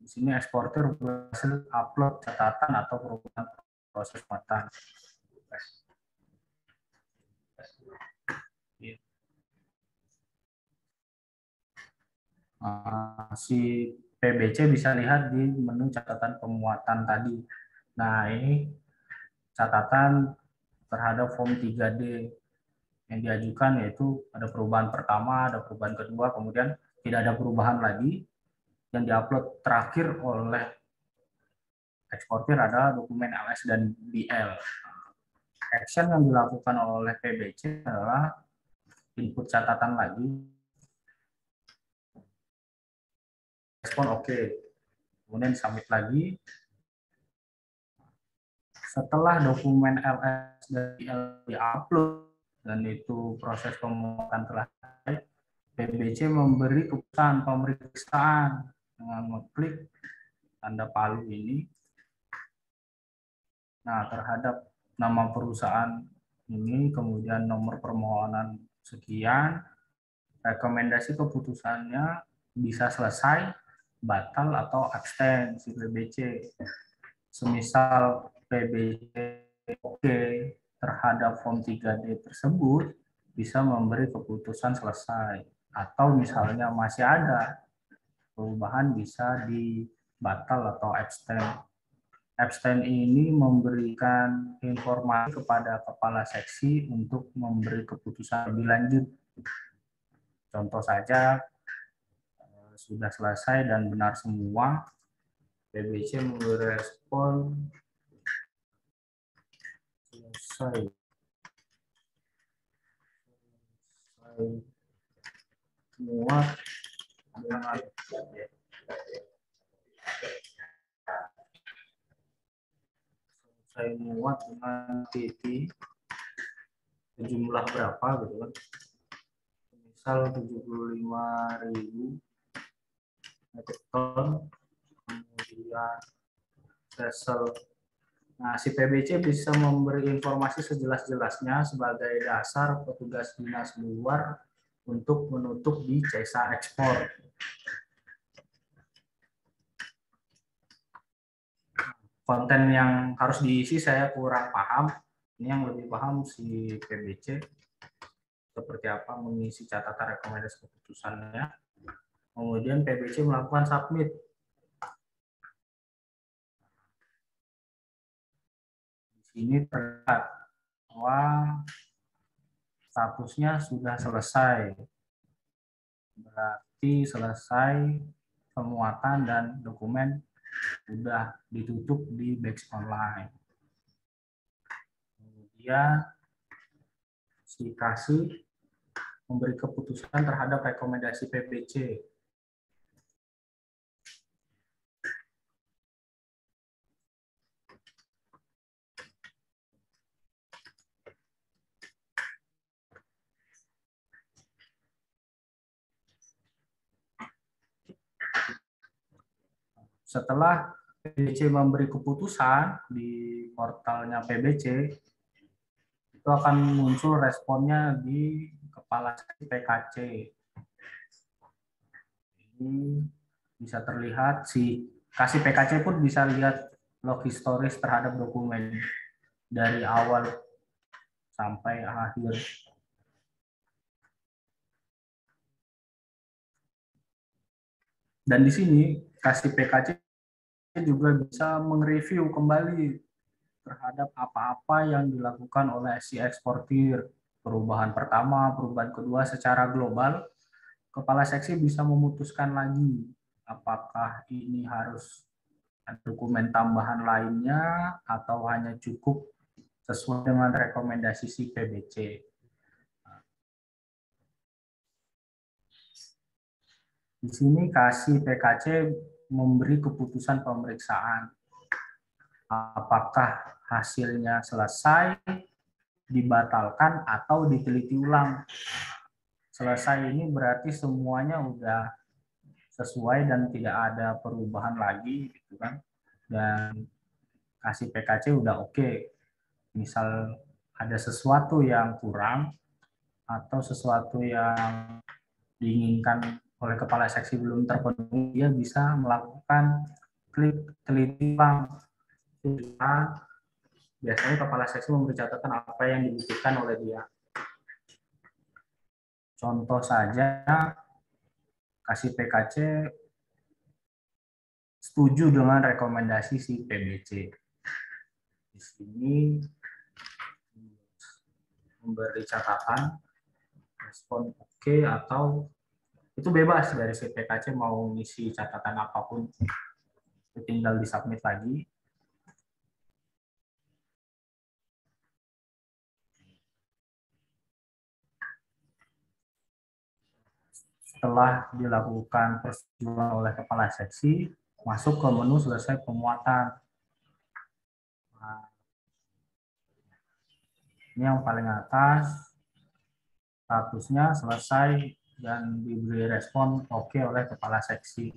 Speaker 8: Di sini eksportir berhasil upload catatan atau perubahan proses pemuatan. Si PBC bisa lihat di menu catatan pemuatan tadi. Nah, ini catatan terhadap form 3D yang diajukan, yaitu ada perubahan pertama, ada perubahan kedua, kemudian tidak ada perubahan lagi. Yang diupload terakhir oleh eksportir ada dokumen LS dan BL. Action yang dilakukan oleh PBC adalah input catatan lagi, respon oke, kemudian submit lagi. Setelah dokumen LS dan BL diupload dan itu proses pemuatan telah selesai, PBC memberi keputusan pemeriksaan dengan mengklik tanda palu ini. Nah, terhadap nama perusahaan ini, kemudian nomor permohonan sekian, rekomendasi keputusannya bisa selesai, batal, atau abstain si PBC. Semisal PBC oke terhadap form 3D tersebut, bisa memberi keputusan selesai. Atau misalnya masih ada perubahan, bisa dibatal atau abstain. Abstain ini memberikan informasi kepada kepala seksi untuk memberi keputusan lebih lanjut. Contoh saja, sudah selesai dan benar semua, PBC memberi respon selesai semua dengan saya muat dengan titik jumlah berapa gitu kan, misal 75.000 metrik ton, kemudian sesel. Nah, si PBC bisa memberi informasi sejelas-jelasnya sebagai dasar petugas dinas luar untuk menutup di cesa ekspor. Konten yang harus diisi saya kurang paham. Ini yang lebih paham si PBC. Seperti apa mengisi catatan rekomendasi keputusannya. Kemudian PBC melakukan submit. Di sini terlihat bahwa statusnya sudah selesai. Berarti selesai pemuatan dan dokumen sudah ditutup di BEX online. Kemudian si kasih memberi keputusan terhadap rekomendasi PBC. Setelah PBC memberi keputusan di portalnya PBC, itu akan muncul responnya di kepala PKC. Ini bisa terlihat, si kasih PKC pun bisa lihat log historis terhadap dokumen dari awal sampai akhir. Dan di sini kasih PKC juga bisa mereview kembali terhadap apa-apa yang dilakukan oleh si eksportir. Perubahan pertama, perubahan kedua secara global, kepala seksi bisa memutuskan lagi apakah ini harus ada dokumen tambahan lainnya atau hanya cukup sesuai dengan rekomendasi si PBC. Di sini kasih PKC memberi keputusan pemeriksaan. Apakah hasilnya selesai, dibatalkan, atau diteliti ulang. Selesai ini berarti semuanya udah sesuai dan tidak ada perubahan lagi, gitu kan. Dan kasih PKC udah oke. Misal ada sesuatu yang kurang atau sesuatu yang diinginkan oleh kepala seksi belum terpenuhi, dia bisa melakukan klik teliti ulang. Biasanya kepala seksi memberi catatan apa yang dibutuhkan oleh dia. Contoh saja, kasih PKC setuju dengan rekomendasi si PBC. Di sini memberi catatan, respon oke, atau itu bebas dari si PKC mau ngisi catatan apapun. Itu tinggal disubmit lagi. Setelah dilakukan persetujuan oleh kepala seksi, masuk ke menu selesai pemuatan. Nah, ini yang paling atas, statusnya selesai dan diberi respon oke oleh kepala seksi.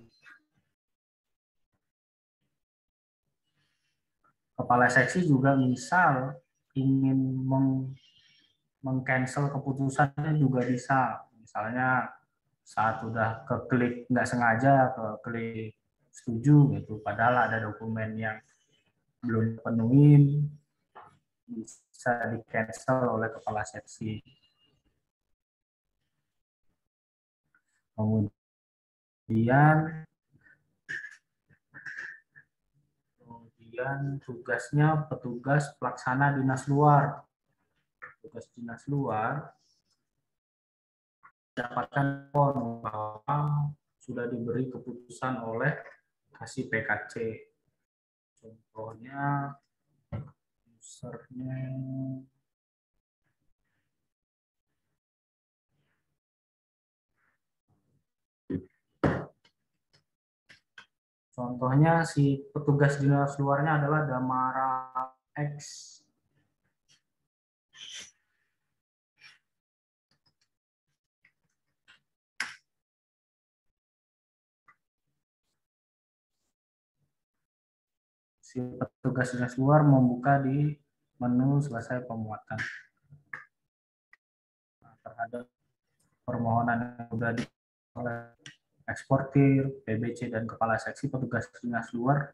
Speaker 8: Kepala seksi juga misal ingin meng-cancel keputusannya juga bisa. Misalnya saat udah keklik nggak sengaja keklik setuju gitu, padahal ada dokumen yang belum dipenuhi, bisa di-cancel oleh kepala seksi. Kemudian tugasnya petugas pelaksana dinas luar. Tugas dinas luar dapatkan bahwa sudah diberi keputusan oleh kasih PKC. Contohnya usernya si petugas dinas luarnya adalah Damara X. Si petugas dinas luar membuka di menu selesai pemuatan. Nah, terhadap permohonan yang sudah oleh eksportir, PBC, dan kepala seksi, petugas dinas luar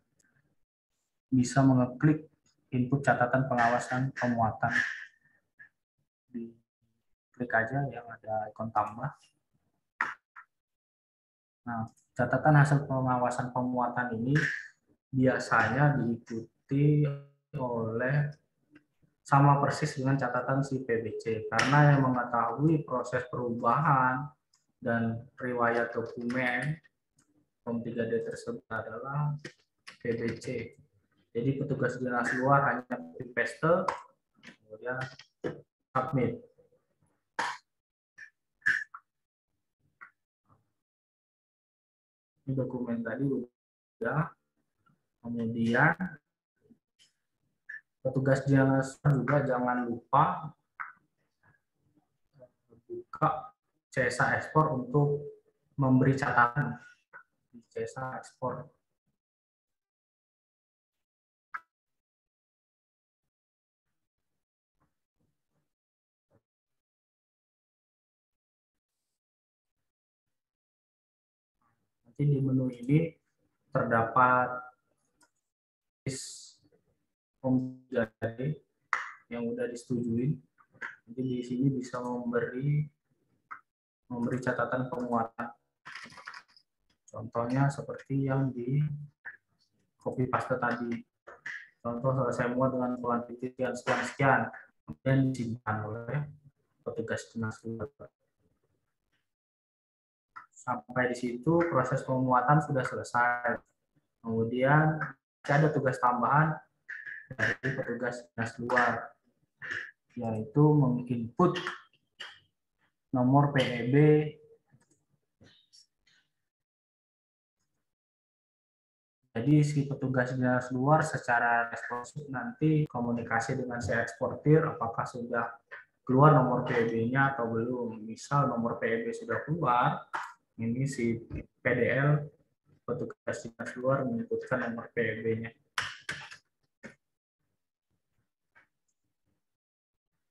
Speaker 8: bisa mengeklik input catatan pengawasan pemuatan. Klik aja yang ada ikon tambah. Nah, catatan hasil pengawasan pemuatan ini biasanya diikuti oleh sama persis dengan catatan si PBC, karena yang mengetahui proses perubahan dan riwayat dokumen Form 3D tersebut adalah PBC. Jadi petugas dinas luar hanya copy paste, kemudian submit. Ini dokumen tadi udah. Kemudian petugas dinas juga jangan lupa buka CSA ekspor untuk memberi catatan di CSA ekspor. Nanti di menu ini terdapat Form 3D yang sudah disetujui. Nanti di sini bisa memberi catatan penguatan. Contohnya seperti yang di copy paste tadi. Contoh selesai muat dengan kuantiti sekian, kemudian disimpan oleh petugas dinas luar. Sampai di situ proses pemuatan sudah selesai. Kemudian ada tugas tambahan dari petugas dinas luar, yaitu menginput nomor PEB Jadi si petugas dinas luar secara responsif nanti komunikasi dengan si eksportir apakah sudah keluar nomor PEB-nya atau belum. Misal nomor PEB sudah keluar, ini si PDL petugas dinas luar menyebutkan nomor PEB-nya.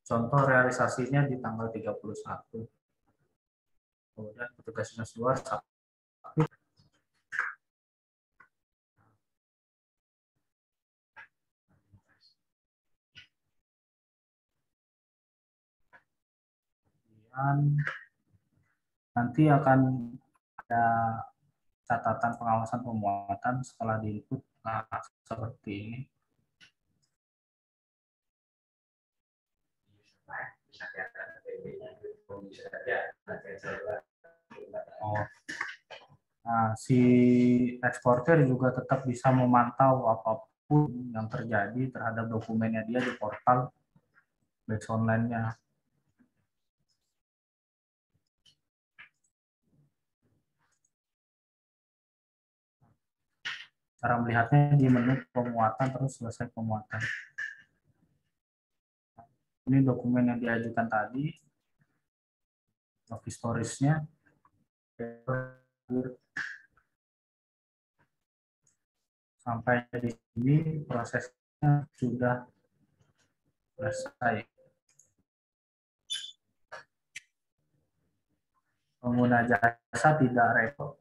Speaker 8: Contoh realisasinya di tanggal 31. Kemudian petugas dinas luar nanti akan ada catatan pengawasan pemuatan setelah diinput seperti ini. Nah, si eksportir juga tetap bisa memantau apapun yang terjadi terhadap dokumennya dia di portal Bex Online-nya. Cara melihatnya di menu pemuatan terus selesai pemuatan. Ini dokumen yang diajukan tadi, log historisnya. Sampai di sini prosesnya sudah selesai. Pengguna jasa tidak repot,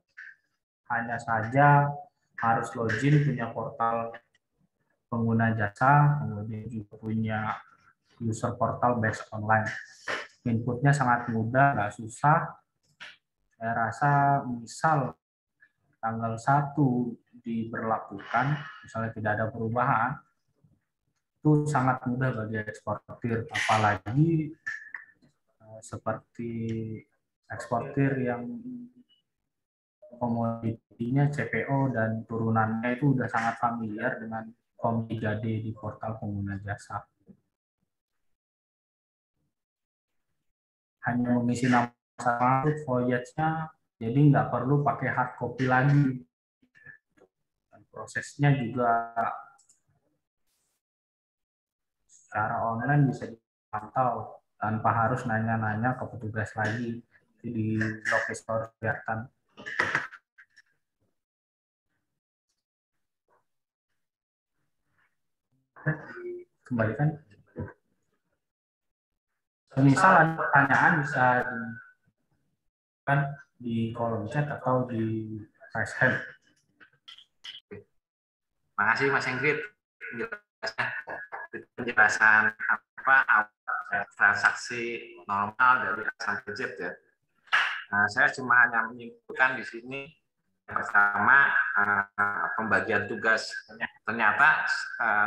Speaker 8: hanya saja harus login punya portal pengguna jasa, kemudian juga punya user portal based online. Inputnya sangat mudah, nggak susah. Saya rasa misal tanggal 1 diberlakukan, misalnya tidak ada perubahan, itu sangat mudah bagi eksportir, apalagi seperti eksportir yang komoditinya CPO dan turunannya itu sudah sangat familiar dengan Form 3D di portal pengguna jasa. Hanya mengisi nama sama voyage-nya, jadi nggak perlu pakai hard copy lagi. Dan prosesnya juga secara online bisa dipantau tanpa harus nanya-nanya ke petugas lagi. Di lokasi kelihatan. Kembalikan. Misal ada pertanyaan bisa di kolom chat atau di raise hand.
Speaker 2: Makasih Mas Ingrid penjelasan apa transaksi normal dari A sampai Z ya. Nah, saya cuma hanya menyimpulkan di sini pertama pembagian tugas. Ternyata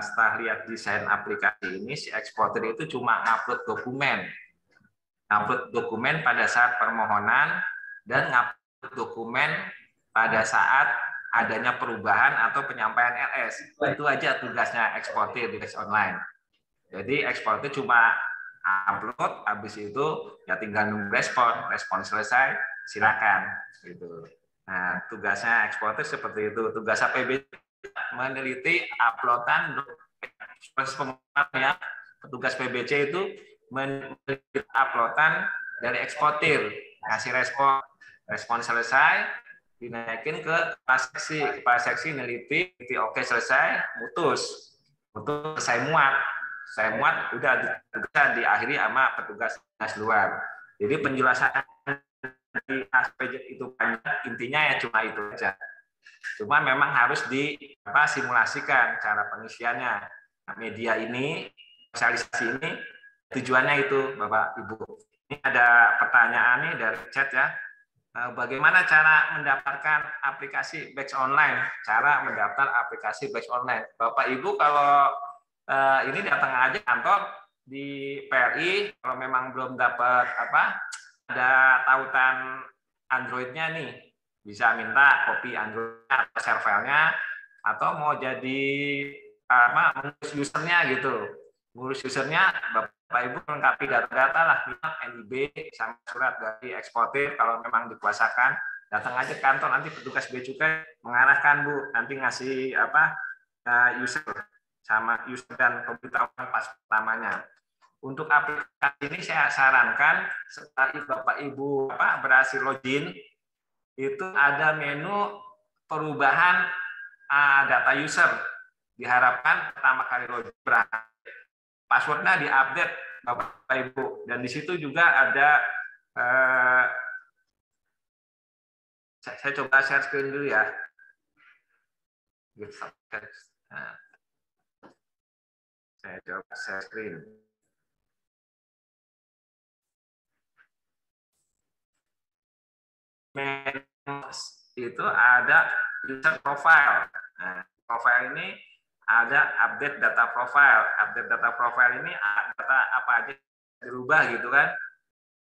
Speaker 2: setelah lihat desain aplikasi ini si eksportir itu cuma ngupload dokumen pada saat permohonan dan ngupload dokumen pada saat adanya perubahan atau penyampaian LS. Itu aja tugasnya eksportir di Bex Online. Jadi eksportir cuma upload, habis itu ya tinggal nunggu respon selesai, silakan gitu. Nah, tugasnya eksportir seperti itu. Tugas APBC meneliti uploadan proses pengumuman ya. Petugas PBC itu meneliti uploadan dari eksportir, ngasih respon selesai, dinaikin ke kepala seksi neliti, oke selesai, mutus saya muat udah diakhiri sama petugas dinas luar. Jadi penjelasan di ASPJ itu banyak, intinya ya cuma itu aja. Cuma memang harus disimulasikan cara pengisiannya. Media ini, sosialisasi ini tujuannya itu Bapak Ibu. Ini ada pertanyaan nih dari chat ya. Bagaimana cara mendaftarkan aplikasi Bex Online? Cara mendaftar aplikasi Bex Online. Bapak Ibu kalau ini datang aja kantor di PRI, kalau memang belum dapat ada tautan Android-nya nih, bisa minta kopi Android-nya atau share file-nya, atau mau jadi ngurus usernya gitu. Ngurus usernya, Bapak Ibu melengkapi data-data lah, NIB sama surat dari eksportir kalau memang dikuasakan, datang aja kantor, nanti petugas Bea Cukai mengarahkan Bu, nanti ngasih user sama user dan pemberitahuan pas pertamanya. Untuk aplikasi ini saya sarankan setelah Bapak Ibu berhasil login, itu ada menu perubahan data user. Diharapkan pertama kali login passwordnya diupdate Bapak Ibu, dan di situ juga ada saya coba share screen dulu ya. Nah, saya coba share screen. Itu ada user profile. Nah, profile ini ada update data profile. Update data profile ini data apa aja dirubah gitu kan.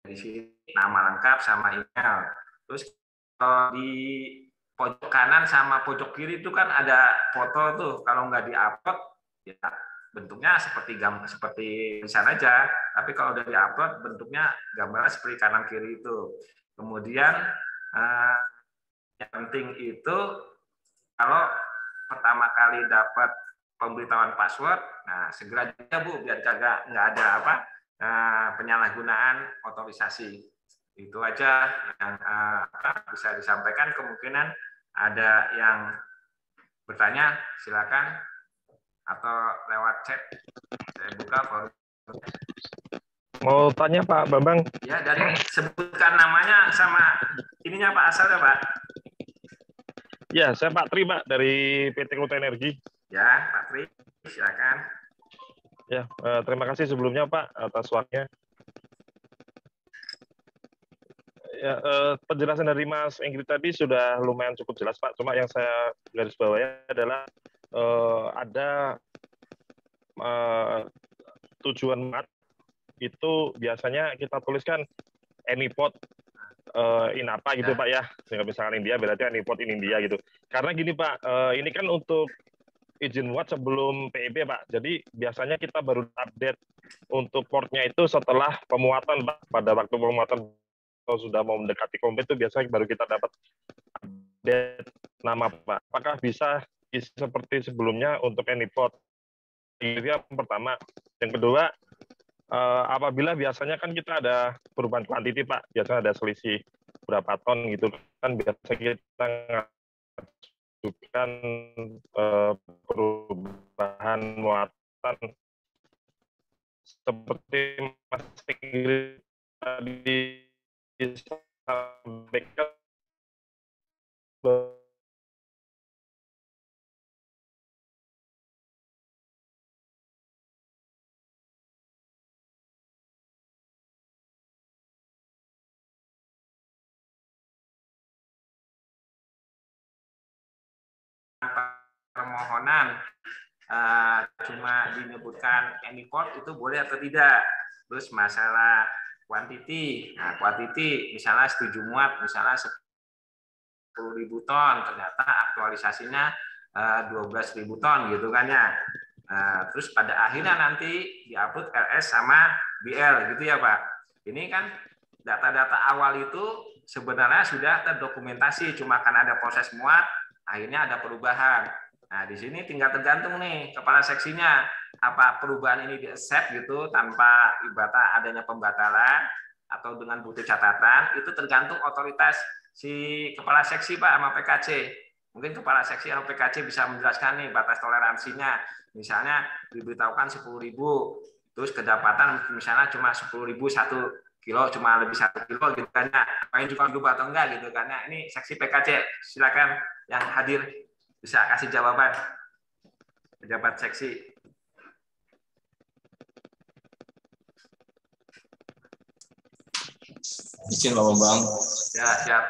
Speaker 2: Di sini nama lengkap sama email. Terus kalau di pojok kanan sama pojok kiri itu kan ada foto tuh. Kalau nggak diupload ya bentuknya seperti tulisan aja. Tapi kalau udah diupload bentuknya gambarnya seperti kanan kiri itu. Kemudian yang penting itu kalau pertama kali dapat pemberitahuan password, nah segera aja Bu, biar nggak ada penyalahgunaan otorisasi. Itu aja yang bisa disampaikan. Kemungkinan ada yang bertanya, silakan. atau lewat chat. Saya buka forum.
Speaker 10: Mau tanya Pak Bambang?
Speaker 2: Ya, dari sebutkan namanya sama ininya Pak, asalnya Pak.
Speaker 10: Ya, saya Pak Tri Pak dari PT Kuta Energi.
Speaker 2: Ya, Pak Tri, silakan.
Speaker 10: Ya, terima kasih sebelumnya Pak atas waktunya. Ya, penjelasan dari Mas Ingrid tadi sudah lumayan cukup jelas Pak. Cuma yang saya garis bawahi adalah ada tujuan mat itu biasanya kita tuliskan Anypod in apa gitu Pak ya. Sehingga misalkan India berarti Anypod in India gitu. Karena gini Pak, ini kan untuk izin muat sebelum PEB Pak. Jadi biasanya kita baru update untuk portnya itu setelah pemuatan Pak. Pada waktu pemuatan kalau sudah mau mendekati komplit itu biasanya baru kita dapat update nama Pak. Apakah bisa isi seperti sebelumnya untuk Anypod? Itu yang pertama. Yang kedua, apabila biasanya kan kita ada perubahan kuantiti Pak, biasanya ada selisih berapa ton gitu kan, biasa kita mengajukan perubahan muatan seperti Mas Ingrid tadi disampaikan
Speaker 2: permohonan cuma dinyebutkan Anypod itu boleh atau tidak. Terus masalah kuantiti, nah kuantiti misalnya setuju muat misalnya 10.000 ton, ternyata aktualisasinya 12.000 ton gitu kan ya. Terus pada akhirnya nanti diupload LS sama BL gitu ya Pak. Ini kan data-data awal itu sebenarnya sudah terdokumentasi, cuma karena ada proses muat akhirnya ada perubahan. Nah, di sini tinggal tergantung nih kepala seksinya, apa perubahan ini di-accept gitu tanpa ibaratnya adanya pembatalan atau dengan butuh catatan, itu tergantung otoritas si kepala seksi Pak sama PKC. Mungkin kepala seksi atau PKC bisa menjelaskan nih batas toleransinya. Misalnya diberitahukan 10.000, terus kedapatan misalnya cuma 10.000 1 kilo, cuma lebih 1 kilo gitu kan ya. Main juga berubah atau enggak gitu kan ya. Ini seksi PKC, silakan yang hadir bisa kasih jawaban. Pejabat seksi.
Speaker 11: Izin Pak Bambang.
Speaker 2: Ya, siap.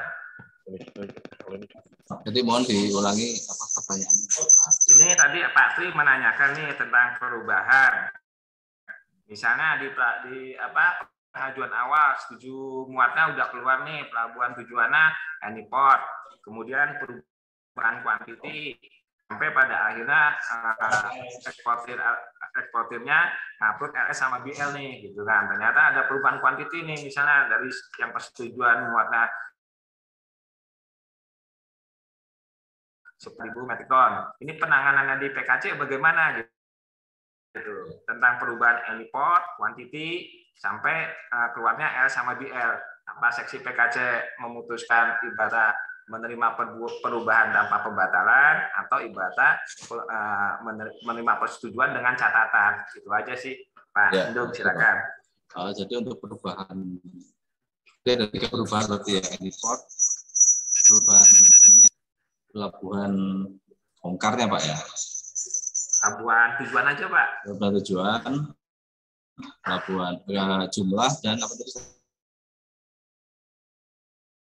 Speaker 11: Jadi mohon diulangi apa pertanyaannya.
Speaker 2: Ini tadi Pak Tri menanyakan nih tentang perubahan. Misalnya di pengajuan awal setuju muatnya udah keluar nih, pelabuhan tujuannya Anypod, kemudian perubahan kuantiti sampai pada akhirnya eksportirnya ngupload LS sama BL nih gitu kan. Ternyata ada perubahan kuantiti nih, misalnya dari yang persetujuan muatnya 10.000 metrik ton. Ini penanganannya di PKC bagaimana gitu? Tentang perubahan Anypod, kuantiti sampai keluarnya L sama BL. Apa seksi PKC memutuskan ibarat menerima perubahan tanpa pembatalan atau ibarat menerima persetujuan dengan catatan. Itu aja sih Pak Indung, silakan.
Speaker 11: Jadi untuk perubahan ada 3 perubahan berarti ya, Anypod, perubahan ini pelabuhan bongkarnya Pak ya.
Speaker 2: Pelabuhan tujuan aja Pak.
Speaker 11: Pelabuhan tujuan, pelabuhan jumlah dan apa tadi?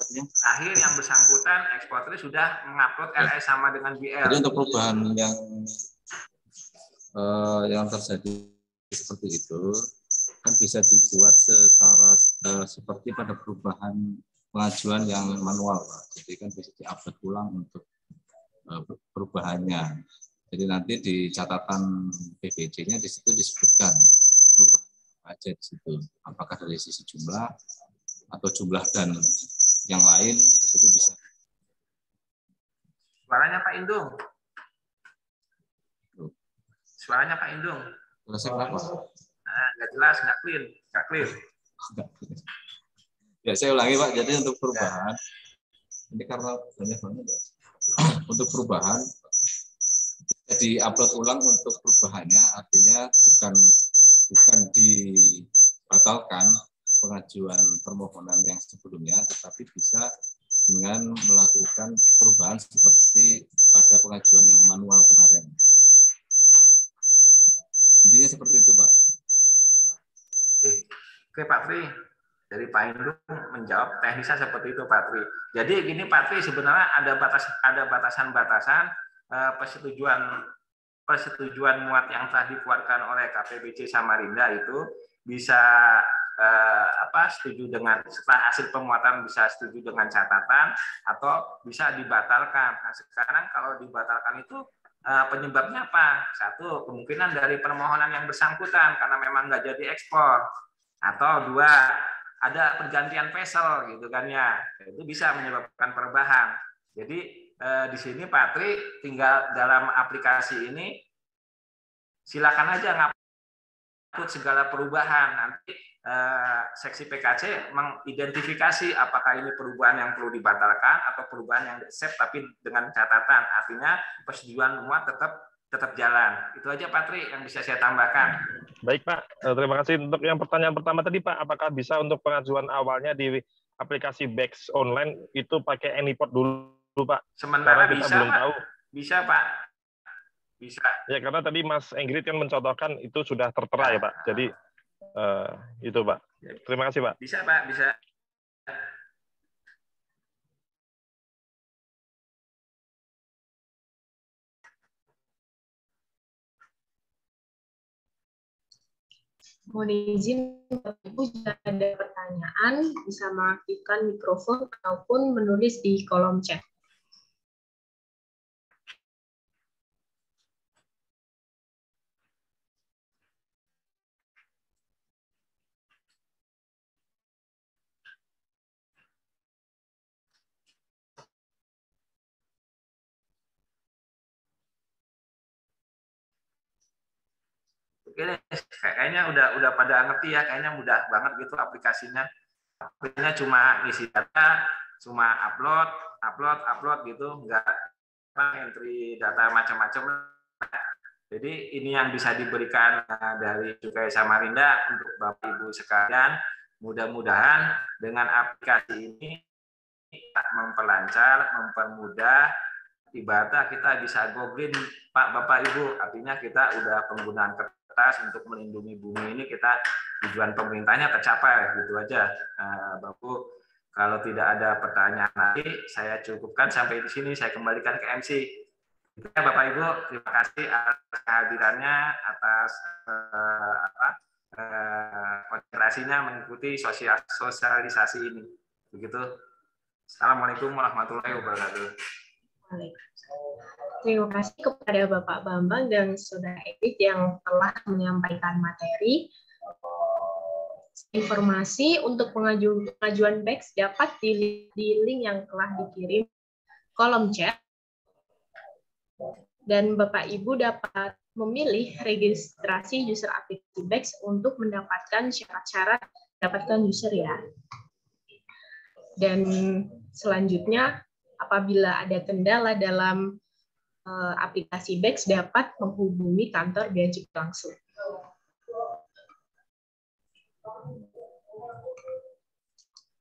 Speaker 2: Terakhir yang bersangkutan eksportir sudah mengupload LS sama dengan BL.
Speaker 11: Jadi untuk perubahan yang terjadi seperti itu kan bisa dibuat secara seperti pada perubahan pengajuan yang manual Pak. Jadi kan bisa diupload ulang untuk perubahannya. Jadi nanti di catatan PBJ-nya di situ disebutkan perubahan apa aja di situ. Apakah dari sisi jumlah atau jumlah dan yang lain itu bisa.
Speaker 2: Suaranya Pak Indung. Suaranya Pak Indung.
Speaker 11: Selesai berapa?
Speaker 2: Nah, nggak jelas, nggak clear.
Speaker 11: Ya saya ulangi Pak. Jadi untuk perubahan ini karena banyak banget ya. Untuk perubahan Jadi upload ulang untuk perubahannya, artinya bukan dibatalkan pengajuan permohonan yang sebelumnya, tetapi bisa dengan melakukan perubahan seperti pada pengajuan yang manual kemarin. Intinya seperti itu, Pak.
Speaker 2: Oke, Pak Tri. Dari Pak Indung menjawab teknisnya seperti itu, Pak Tri. Jadi gini, Pak Tri, sebenarnya ada batasan-batasan persetujuan muat yang telah dikeluarkan oleh KPBC Samarinda itu bisa setuju dengan setelah hasil pemuatan bisa setuju dengan catatan atau bisa dibatalkan. Nah, sekarang kalau dibatalkan itu penyebabnya apa? Satu, kemungkinan dari permohonan yang bersangkutan karena memang nggak jadi ekspor, atau dua, ada pergantian vessel gitu kan ya, itu bisa menyebabkan perubahan. Jadi di sini Pak Tri tinggal dalam aplikasi ini silakan aja ngupload segala perubahan. Nanti seksi PKC mengidentifikasi apakah ini perubahan yang perlu dibatalkan atau perubahan yang accept tapi dengan catatan. Artinya persetujuan muat tetap jalan. Itu aja Pak Tri yang bisa saya tambahkan.
Speaker 10: Baik Pak, terima kasih. Untuk yang pertanyaan pertama tadi Pak, apakah bisa untuk pengajuan awalnya di aplikasi BEX online itu pakai AnyPort dulu Pak?
Speaker 2: Sementara
Speaker 10: kita
Speaker 2: bisa
Speaker 10: belum
Speaker 2: Pak.
Speaker 10: Tahu.
Speaker 2: Bisa Pak. Bisa.
Speaker 10: Ya karena tadi Mas Ingrid kan mencontohkan itu sudah tertera ya Pak. Jadi itu Pak. Terima kasih Pak.
Speaker 2: Bisa Pak, bisa.
Speaker 5: Mohon izin, Bapak Ibu, jika ada pertanyaan, bisa mengaktifkan mikrofon ataupun menulis di kolom chat.
Speaker 2: Oke, kayaknya udah pada ngerti ya, kayaknya mudah banget gitu aplikasinya. Aplikasinya cuma ngisi data, cuma upload gitu, nggak entry data macam-macam. Jadi ini yang bisa diberikan dari Cukai Samarinda untuk Bapak Ibu sekalian. Mudah-mudahan dengan aplikasi ini memperlancar, mempermudah. Ibaratnya kita bisa googling Pak Bapak Ibu, artinya kita udah penggunaan kertas untuk melindungi bumi ini, kita tujuan pemerintahnya tercapai, gitu aja. Bapak, kalau tidak ada pertanyaan lagi, saya cukupkan sampai di sini, saya kembalikan ke MC. Ya, Bapak Ibu, terima kasih atas kehadirannya, atas konsentrasinya mengikuti sosialisasi ini. Begitu. Assalamualaikum warahmatullahi wabarakatuh.
Speaker 5: Terima kasih kepada Bapak Bambang dan Saudara Edith yang telah menyampaikan materi. Informasi untuk pengajuan BEX dapat di link yang telah dikirim kolom chat. Dan Bapak Ibu dapat memilih registrasi user aplikasi BEX untuk mendapatkan syarat-syarat mendapatkan user ya. Dan selanjutnya, apabila ada kendala dalam aplikasi BEX dapat menghubungi kantor Bea Cukai langsung.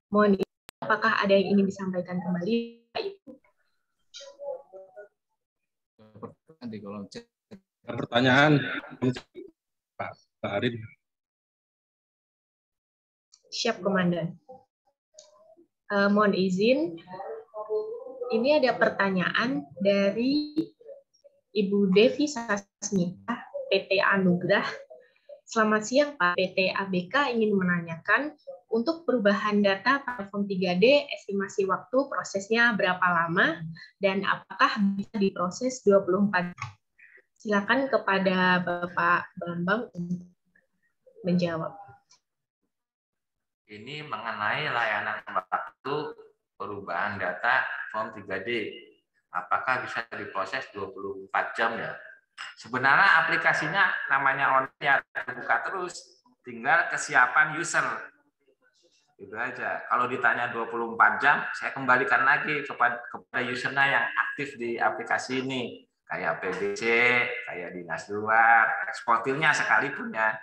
Speaker 5: Mohon apakah ada yang ingin disampaikan kembali, Pak Ibu?
Speaker 11: Di kolom chat.
Speaker 12: Pertanyaan Pak Arin.
Speaker 5: Siap, Komandan. Mohon izin, ini ada pertanyaan dari Ibu Devi Sasmita, PT Anugrah. Selamat siang, Pak. PT ABK ingin menanyakan, untuk perubahan data platform 3D, estimasi waktu prosesnya berapa lama, dan apakah bisa diproses 24 jam? Silakan kepada Bapak Bambang untuk menjawab.
Speaker 2: Ini mengenai layanan waktu perubahan data form 3D. Apakah bisa diproses 24 jam ya? Sebenarnya aplikasinya namanya online ya, terbuka terus, tinggal kesiapan user. Itu aja. Kalau ditanya 24 jam, saya kembalikan lagi kepada usernya yang aktif di aplikasi ini. kayak PBC, kayak dinas luar, eksportirnya sekalipun ya,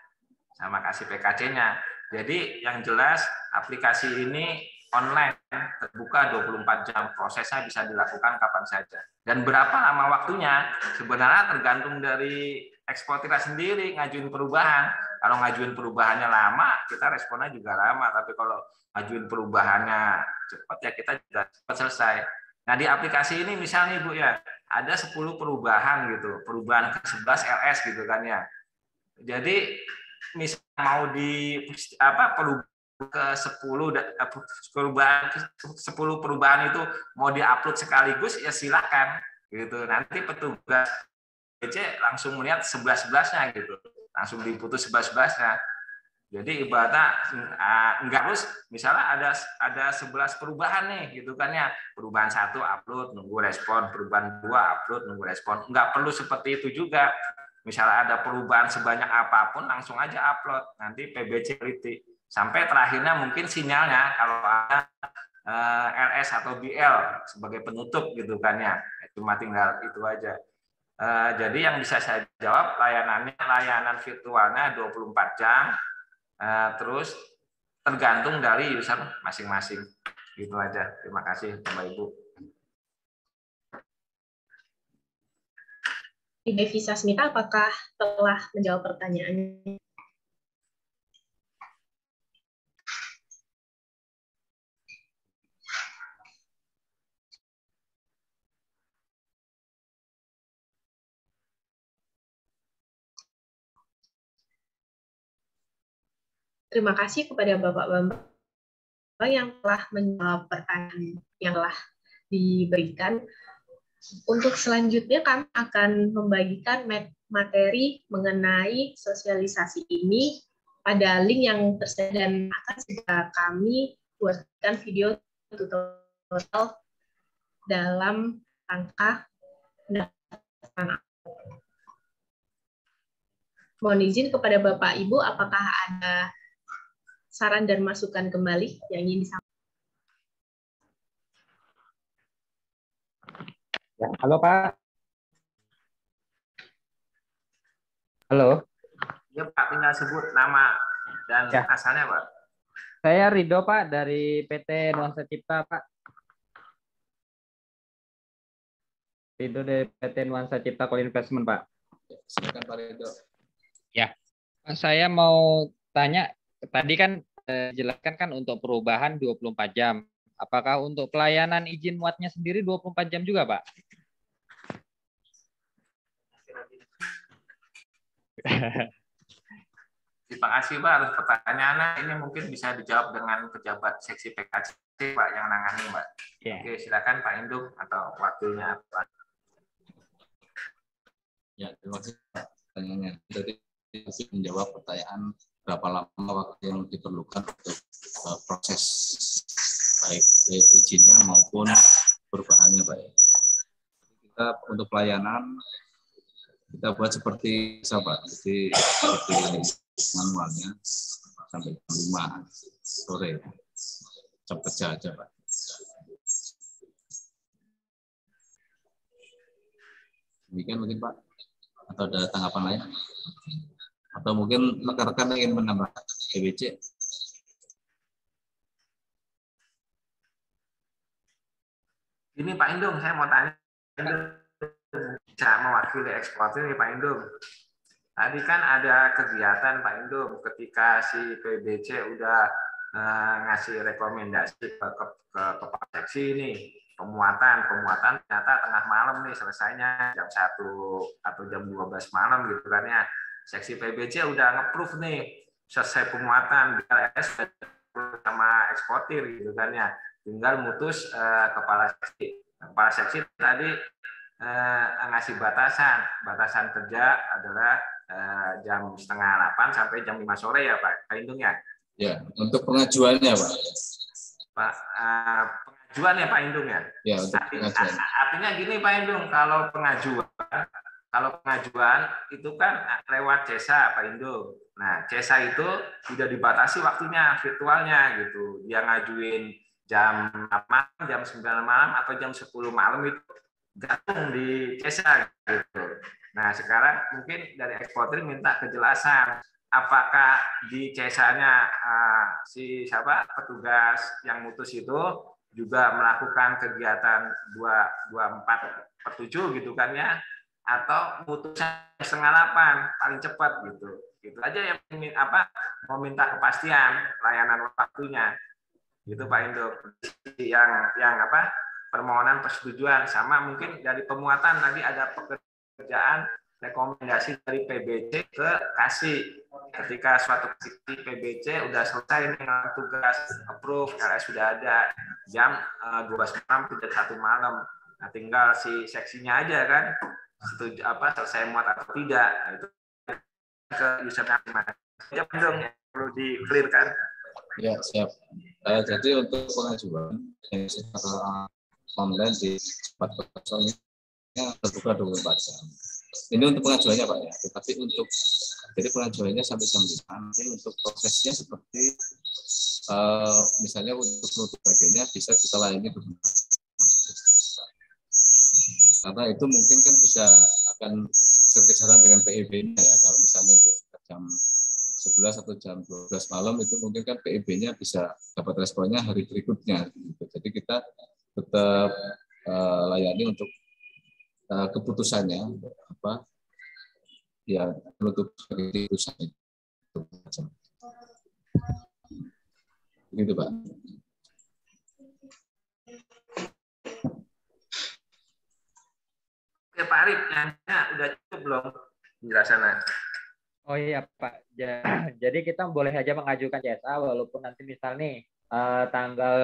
Speaker 2: sama kasih PKC-nya. Jadi yang jelas aplikasi ini online, terbuka 24 jam, prosesnya bisa dilakukan kapan saja. Dan berapa lama waktunya sebenarnya tergantung dari eksportir sendiri ngajuin perubahan. Kalau ngajuin perubahannya lama, kita responnya juga lama. Tapi kalau ngajuin perubahannya cepat, ya kita juga cepat selesai. Nah, di aplikasi ini misalnya Ibu ya, ada 10 perubahan gitu, perubahan ke 11 LS gitu kan ya. Jadi misalnya mau di perubahan ke 10 perubahan itu mau diupload sekaligus ya silakan gitu. Nanti petugas PC langsung melihat 11-11-nya gitu. Langsung diputus 11-11-nya. Jadi ibaratnya enggak harus misalnya ada 11 perubahan nih gitu kan ya. Perubahan 1 upload nunggu respon, perubahan 2 upload nunggu respon. Enggak perlu seperti itu juga. Misalnya ada perubahan sebanyak apapun langsung aja upload. Nanti PBC teliti. Sampai terakhirnya mungkin sinyalnya kalau ada LS atau BL sebagai penutup gitu kan ya. Cuma tinggal itu aja. Jadi yang bisa saya jawab layanan virtualnya 24 jam. Terus tergantung dari user masing-masing. Gitu aja. Terima kasih Bapak Ibu.
Speaker 5: Devi Sasmita, apakah telah menjawab pertanyaannya? Terima kasih kepada Bapak Bambang yang telah menjawab pertanyaan yang telah diberikan. Untuk selanjutnya kami akan membagikan materi mengenai sosialisasi ini pada link yang tersedia dan akan segera kami buatkan video tutorial dalam rangka pendaftaran. Mohon izin kepada Bapak Ibu, apakah ada saran dan masukan kembali yang ingin disampaikan?
Speaker 13: Ya, halo Pak. Halo.
Speaker 2: Ya Pak, tinggal sebut nama dan
Speaker 13: ya.
Speaker 2: Asalnya Pak.
Speaker 13: Saya Ridho Pak dari PT Nuansa Cipta Pak. Ridho dari PT Nuansa Cipta Co-Investment Pak.
Speaker 11: Silakan Pak Ridho.
Speaker 13: Ya, saya mau tanya. Tadi kan jelaskan kan untuk perubahan 24 jam. Apakah untuk pelayanan izin muatnya sendiri 24 jam juga, Pak?
Speaker 2: Terima kasih Pak atas pertanyaannya. Ini mungkin bisa dijawab dengan pejabat seksi PKC Pak yang nangani Pak.
Speaker 13: Yeah.
Speaker 2: Oke, silakan Pak Induk atau wakilnya Pak.
Speaker 11: Ya, terima kasih Pak pertanyaannya. Jadi menjawab pertanyaan berapa lama waktu yang diperlukan untuk proses baik izinnya maupun perubahannya Pak. Kita untuk pelayanan kita buat seperti Pak, jadi seperti manualnya sampai jam 5 sore, jam kerja aja Pak. Demikian mungkin Pak, atau ada tanggapan lain? Atau mungkin rekan-rekan ingin menambah PBC?
Speaker 2: Ini Pak Indung, saya mau tanya. Bisa mewakili eksportir ya Pak Indung. Tadi kan ada kegiatan Pak Indung ketika si PBC udah ngasih rekomendasi ke kepala seksi ini pemuatan ternyata tengah malam nih selesainya jam 1 atau jam 12 malam gitu kan ya. Seksi PBC udah nge-proof nih selesai pemuatan BLS sama eksportir gitu kan ya. Tinggal mutus kepala seksi. Kepala seksi tadi ngasih batasan kerja adalah jam 7:30 sampai jam 5 sore ya Pak Indung ya.
Speaker 11: Ya, untuk pengajuannya Pak.
Speaker 2: Pengajuan ya Pak Indung ya.
Speaker 11: Ya, untuk pengajuan.
Speaker 2: Artinya gini Pak Indung, kalau pengajuan itu kan lewat CESA Pak Indung. Nah, CESA itu tidak dibatasi waktunya virtualnya gitu. Dia ngajuin jam 6 malam, jam 9 malam atau jam 10 malam itu gabung di CESA gitu. Nah sekarang mungkin dari eksportir minta kejelasan apakah di CESA-nya si petugas yang mutus itu juga melakukan kegiatan 24/7 gitu kan ya, atau mutusnya 7:30 paling cepat gitu. Gitu aja yang mau minta kepastian layanan waktunya. Gitu Pak Indo. Yang permohonan persetujuan, sama mungkin dari pemuatan tadi ada pekerjaan rekomendasi dari PBC ke KASI. Ketika suatu PBC udah selesai dengan tugas approve, LS sudah ada jam 12 malam tidak 1 malam. Nah, tinggal si seksinya aja kan setuju selesai muat atau tidak. Nah, itu ke user masing-masing. Ya dong yang perlu di-clear-kan.
Speaker 11: Ya, siap. Jadi untuk pengajuan yang secara online di tempat kosongnya terbuka 24 jam. Ini untuk pengajuannya Pak ya. Tetapi untuk jadi pengajuannya sampai jam 5. Nanti untuk prosesnya seperti misalnya untuk penutup bagiannya bisa kita layani karena itu mungkin kan bisa akan berkejaran dengan PEB-nya ya. Kalau misalnya jam 11 atau jam 12 malam itu mungkin kan PEB-nya bisa dapat responnya hari berikutnya. Gitu. Jadi kita tetap layani untuk keputusannya ya menutup keputusan itu. Begitu Pak.
Speaker 2: Oke Pak Arif, udah cukup belum penjelasannya?
Speaker 13: Oh iya Pak, jadi kita boleh aja mengajukan CSA walaupun nanti misal nih tanggal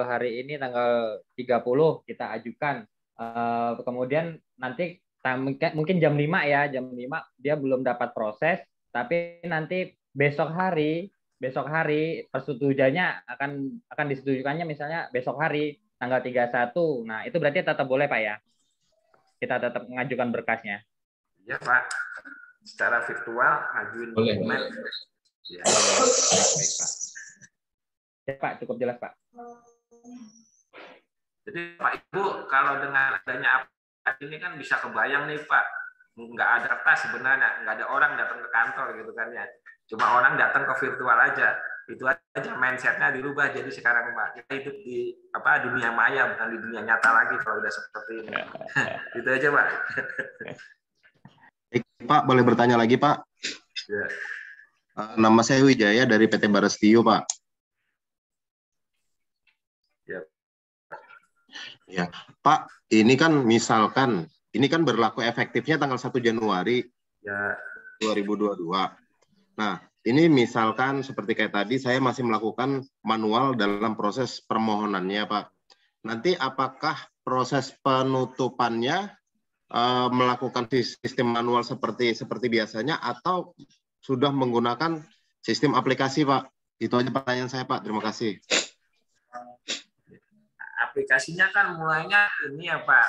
Speaker 13: hari ini tanggal 30 kita ajukan, kemudian nanti mungkin jam 5 ya, jam 5 dia belum dapat proses, tapi nanti besok hari persetujuannya akan disetujukannya misalnya besok hari tanggal 31. Nah, itu berarti tetap boleh Pak ya? Kita tetap mengajukan berkasnya.
Speaker 2: Iya Pak. Secara virtual ngajuin dokumen. Ya.
Speaker 13: Baik Pak. Ya Pak, cukup jelas Pak.
Speaker 2: Jadi Pak Ibu, kalau dengan adanya aplikasi ini kan bisa kebayang nih Pak, nggak ada tas sebenarnya, nggak ada orang datang ke kantor gitu kan ya. Cuma orang datang ke virtual aja. Itu aja mindsetnya dirubah. Jadi sekarang Pak, kita hidup di dunia maya, bukan di dunia nyata lagi kalau udah seperti ini. Itu aja Pak.
Speaker 9: Pak, boleh bertanya lagi Pak?
Speaker 2: Ya.
Speaker 9: Nama saya Wijaya dari PT Barestio Pak.
Speaker 2: Ya.
Speaker 9: Ya, Pak, ini kan misalkan, ini kan berlaku efektifnya tanggal 1 Januari
Speaker 2: ya.
Speaker 9: 2022. Nah, ini misalkan seperti kayak tadi, saya masih melakukan manual dalam proses permohonannya Pak. Nanti apakah proses penutupannya melakukan sistem manual seperti biasanya atau sudah menggunakan sistem aplikasi Pak? Itu aja pertanyaan saya Pak. Terima kasih.
Speaker 2: Aplikasinya kan mulainya ini ya Pak,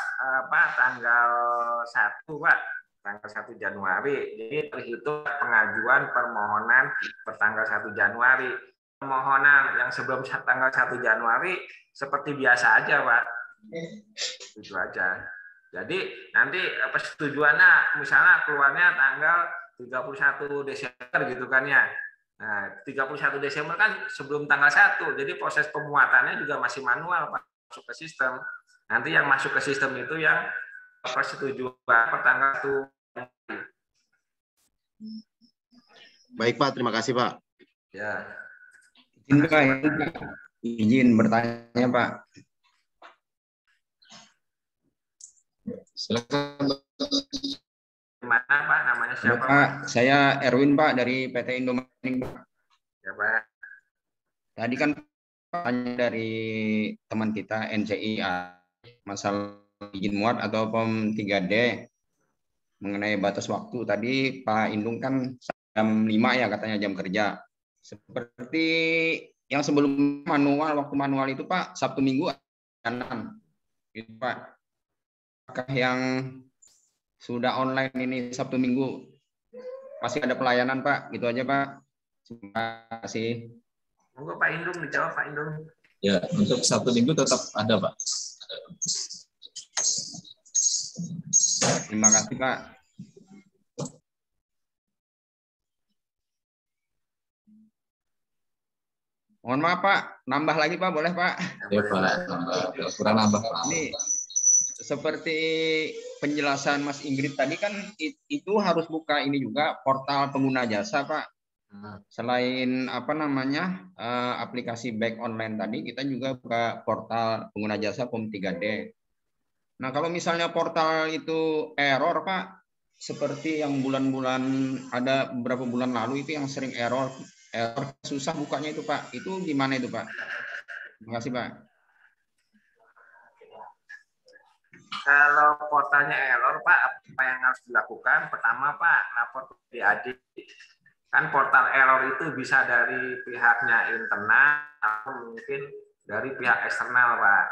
Speaker 2: tanggal 1 Pak, tanggal 1 Januari. Jadi terhitung pengajuan permohonan pertanggal 1 Januari. Permohonan yang sebelum tanggal 1 Januari seperti biasa aja Pak. Itu aja. Jadi nanti persetujuannya misalnya keluarnya tanggal 31 Desember gitu kan ya. Nah, 31 Desember kan sebelum tanggal 1. Jadi proses pemuatannya juga masih manual Pak, masuk ke sistem. Nanti yang masuk ke sistem itu yang persetujuan per tanggal 1.
Speaker 9: Baik Pak, terima kasih Pak.
Speaker 2: Ya.
Speaker 14: Izin bertanya Pak.
Speaker 11: Silakan.
Speaker 2: Gimana Pak? Namanya siapa
Speaker 14: Pak? Saya Erwin Pak dari PT Indomaret Pak.
Speaker 2: Ya Pak.
Speaker 14: Tadi kan tanya dari teman kita NCI masalah izin muat atau POM 3D mengenai batas waktu. Tadi Pak Indung kan jam 5 ya katanya jam kerja. Seperti yang sebelum waktu manual itu Pak, Sabtu Minggu kanan. Itu Pak. Apakah yang sudah online ini Sabtu Minggu masih ada pelayanan Pak? Gitu aja Pak. Terima kasih.
Speaker 2: Monggo Pak Indung dijawab Pak Indung.
Speaker 11: Ya, untuk Sabtu Minggu tetap ada Pak.
Speaker 14: Terima kasih Pak. Mohon maaf Pak, nambah lagi Pak, boleh Pak?
Speaker 11: Ya Pak, kurang nambah Pak.
Speaker 14: Ini seperti penjelasan Mas Ingrid tadi kan itu harus buka ini juga portal pengguna jasa Pak. Selain apa namanya aplikasi back online tadi, kita juga buka portal pengguna jasa POM 3D. Nah kalau misalnya portal itu error Pak, seperti yang bulan-bulan ada beberapa bulan lalu itu yang sering error susah bukanya itu Pak, itu gimana itu Pak? Terima kasih Pak.
Speaker 2: Kalau portalnya error Pak, apa yang harus dilakukan? Pertama Pak, lapor ke PAD. Kan portal error itu bisa dari pihaknya internal atau mungkin dari pihak eksternal Pak.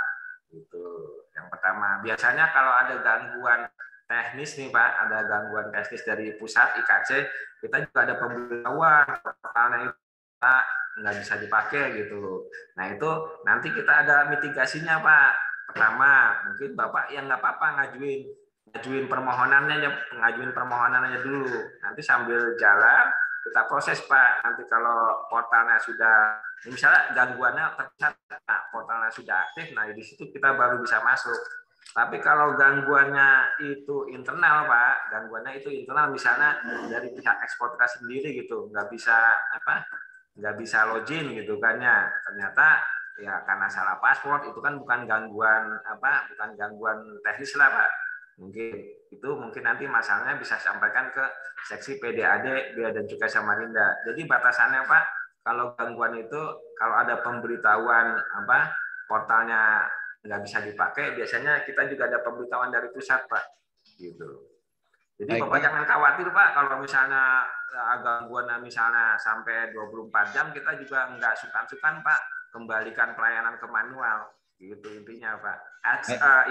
Speaker 2: Itu yang pertama. Biasanya kalau ada gangguan teknis nih Pak, ada gangguan teknis dari pusat IKC, kita juga ada pemberitahuan portalnya itu nggak bisa dipakai gitu. Nah itu nanti kita ada mitigasinya Pak. Pertama, mungkin Bapak yang nggak apa-apa ngajuin permohonannya dulu. Nanti sambil jalan kita proses Pak. Nanti kalau portalnya sudah, misalnya gangguannya tercatat, nah, portalnya sudah aktif, nah di situ kita baru bisa masuk. Tapi kalau gangguannya itu internal Pak, gangguannya itu internal, misalnya dari pihak eksportir sendiri gitu, nggak bisa login gitu kan ya. Ternyata ya karena salah password, itu kan bukan gangguan teknis lah Pak. Mungkin nanti masalahnya bisa sampaikan ke seksi PDAD, Bea dan Cukai Samarinda. Jadi batasannya Pak, kalau gangguan itu kalau ada pemberitahuan portalnya nggak bisa dipakai, biasanya kita juga ada pemberitahuan dari pusat Pak. Gitu. Jadi Bapak jangan khawatir Pak, kalau misalnya gangguannya misalnya sampai 24 jam, kita juga nggak sungkan-sungkan Pak, kembalikan pelayanan ke manual. Gitu intinya Pak.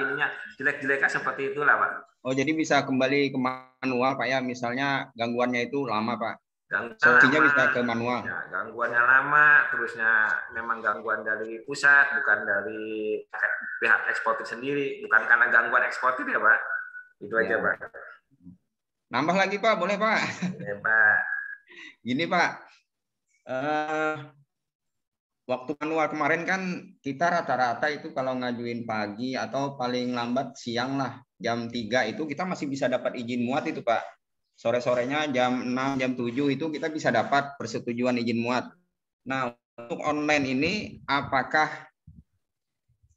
Speaker 2: Ininya jelek-jeleknya seperti itulah Pak.
Speaker 14: Oh jadi bisa kembali ke manual Pak ya, misalnya gangguannya itu lama Pak. Solusinya bisa ke manual.
Speaker 2: Ya, gangguannya lama, terusnya memang gangguan dari pusat, bukan dari pihak eksportir sendiri, bukan karena gangguan eksportir ya Pak. Itu aja Pak.
Speaker 14: Nambah lagi Pak, boleh Pak?
Speaker 2: Ya Pak.
Speaker 14: Gini Pak, waktu manual kemarin kan kita rata-rata itu kalau ngajuin pagi atau paling lambat siang lah, jam 3 itu kita masih bisa dapat izin muat itu Pak. Sore-sorenya jam 6, jam 7 itu kita bisa dapat persetujuan izin muat. Nah, untuk online ini apakah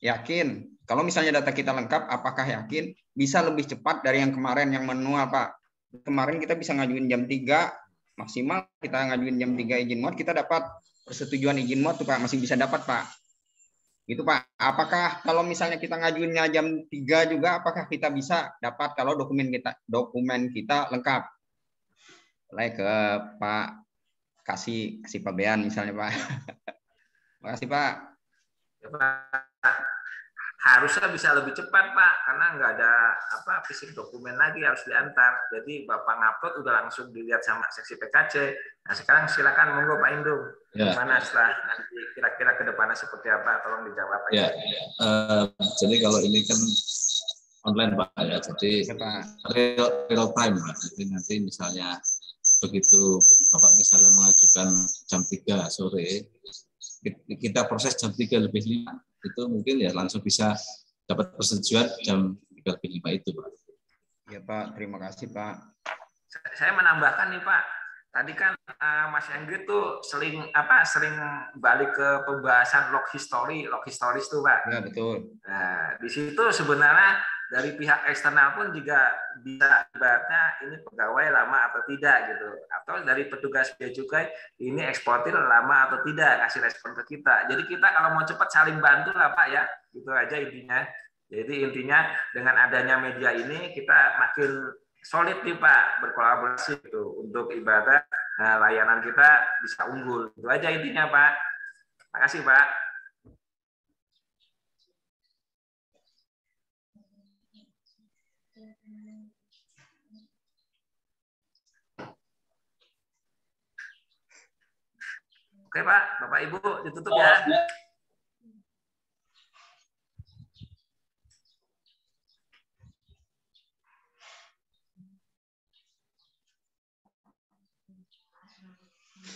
Speaker 14: yakin, kalau misalnya data kita lengkap, apakah yakin bisa lebih cepat dari yang kemarin yang manual Pak? Kemarin kita bisa ngajuin jam 3, maksimal kita ngajuin jam 3 izin muat, kita dapat persetujuan izin muat tuh Pak, masih bisa dapat Pak. Gitu Pak. Apakah kalau misalnya kita ngajuinnya jam 3 juga, apakah kita bisa dapat kalau dokumen kita lengkap? Mulai ke Pak kasih Pak Bean misalnya Pak. Terima kasih Pak.
Speaker 2: Ya, Pak. Harusnya bisa lebih cepat Pak, karena nggak ada fisik dokumen lagi harus diantar. Jadi Bapak ngupload udah langsung dilihat sama seksi PKC. Nah sekarang silakan monggo Pak Indung.
Speaker 11: Ya.
Speaker 2: Gimana setelah nanti kira-kira ke depannya seperti apa? Tolong dijawab Pak.
Speaker 11: Ya. Jadi kalau ini kan online Pak ya, jadi real time Pak. Jadi nanti misalnya begitu Bapak misalnya mengajukan jam 3 sore, kita proses jam 3 lebih 5. Itu mungkin ya langsung bisa dapat persetujuan jam 3 lebih 5 itu Pak.
Speaker 14: Ya Pak, terima kasih Pak.
Speaker 2: Saya menambahkan nih Pak, tadi kan Mas Ingrid tuh sering balik ke pembahasan log historis tuh Pak.
Speaker 14: Ya betul.
Speaker 2: Nah di situ sebenarnya dari pihak eksternal pun juga bisa ibaratnya ini pegawai lama atau tidak gitu, atau dari petugas bea cukai ini eksportir lama atau tidak, kasih respon ke kita. Jadi kita kalau mau cepat saling bantu lah Pak ya, gitu aja intinya. Jadi intinya dengan adanya media ini kita makin solid nih Pak, berkolaborasi gitu untuk ibaratnya layanan kita bisa unggul. Itu aja intinya Pak. Terima kasih Pak. Oke Pak, Bapak Ibu ditutup ya.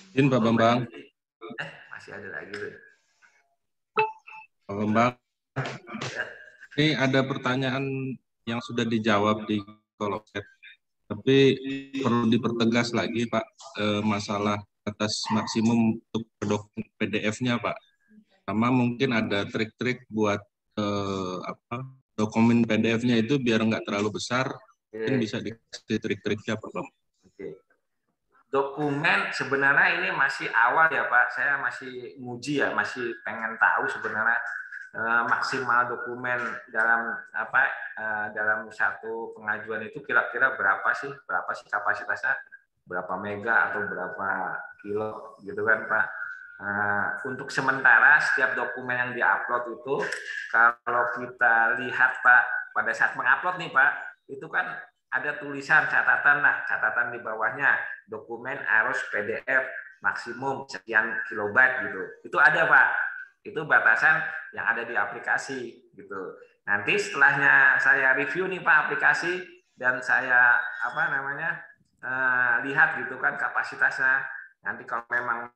Speaker 12: Izin Pak Bambang.
Speaker 2: Masih ada lagi.
Speaker 12: Pak Bambang. Ini ada pertanyaan yang sudah dijawab di kolom chat, tapi perlu dipertegas lagi Pak, masalah batas maksimum untuk PDF-nya Pak. Sama mungkin ada trik-trik buat dokumen PDF-nya itu biar nggak terlalu besar, mungkin bisa dikasih trik-triknya Pak Bambang.
Speaker 2: Dokumen sebenarnya ini masih awal ya Pak, saya masih nguji ya, masih pengen tahu sebenarnya maksimal dokumen dalam dalam satu pengajuan itu kira-kira berapa sih kapasitasnya, berapa mega atau berapa kilo gitu kan Pak. Untuk sementara setiap dokumen yang diupload itu kalau kita lihat Pak pada saat mengupload nih Pak, itu kan ada tulisan catatan di bawahnya, dokumen harus PDF maksimum sekian kilobyte gitu. Itu ada Pak. Itu batasan yang ada di aplikasi gitu. Nanti setelahnya saya review nih Pak aplikasi dan saya lihat gitu kan kapasitasnya. Nanti kalau memang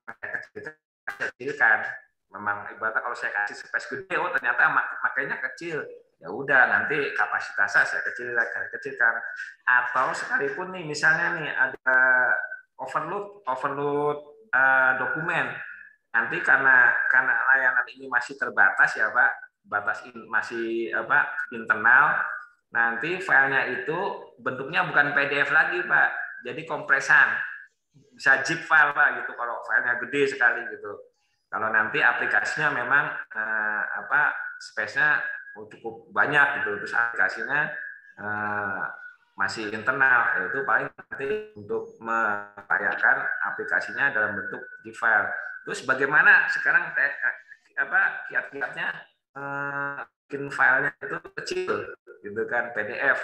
Speaker 2: kecilkan, memang ibaratnya kalau saya kasih space gede, oh ternyata makanya kecil, ya udah nanti kapasitasnya saya kecilkan. Atau sekalipun nih misalnya nih ada overload dokumen, nanti karena layanan ini masih terbatas ya Pak, masih internal, nanti filenya itu bentuknya bukan PDF lagi Pak, jadi kompresan, bisa zip file Pak gitu kalau filenya gede sekali gitu. Kalau nanti aplikasinya memang space-nya cukup banyak gitu, terus aplikasinya masih internal, yaitu paling nanti untuk merayakan aplikasinya dalam bentuk zip file. Terus bagaimana sekarang kiat-kiatnya bikin filenya itu kecil gitu kan, PDF.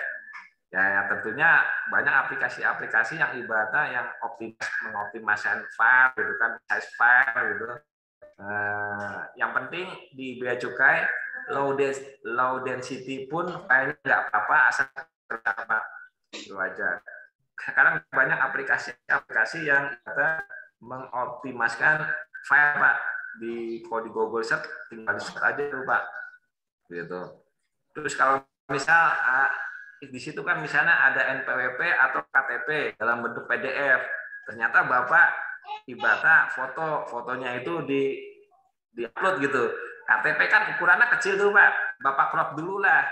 Speaker 2: Ya tentunya banyak aplikasi-aplikasi yang ibaratnya yang mengoptimalkan file gitu kan, size file gitu. Yang penting di Bea Cukai low density pun filenya nggak apa-apa asal berapa itu aja. Sekarang banyak aplikasi yang mengoptimalkan file Pak, kalau di Google Search tinggal di search aja tuh Pak gitu. Terus kalau misal di situ kan misalnya ada NPWP atau KTP dalam bentuk PDF, ternyata Bapak ibaratnya fotonya itu di upload gitu, KTP kan ukurannya kecil tuh Pak, Bapak crop dulu lah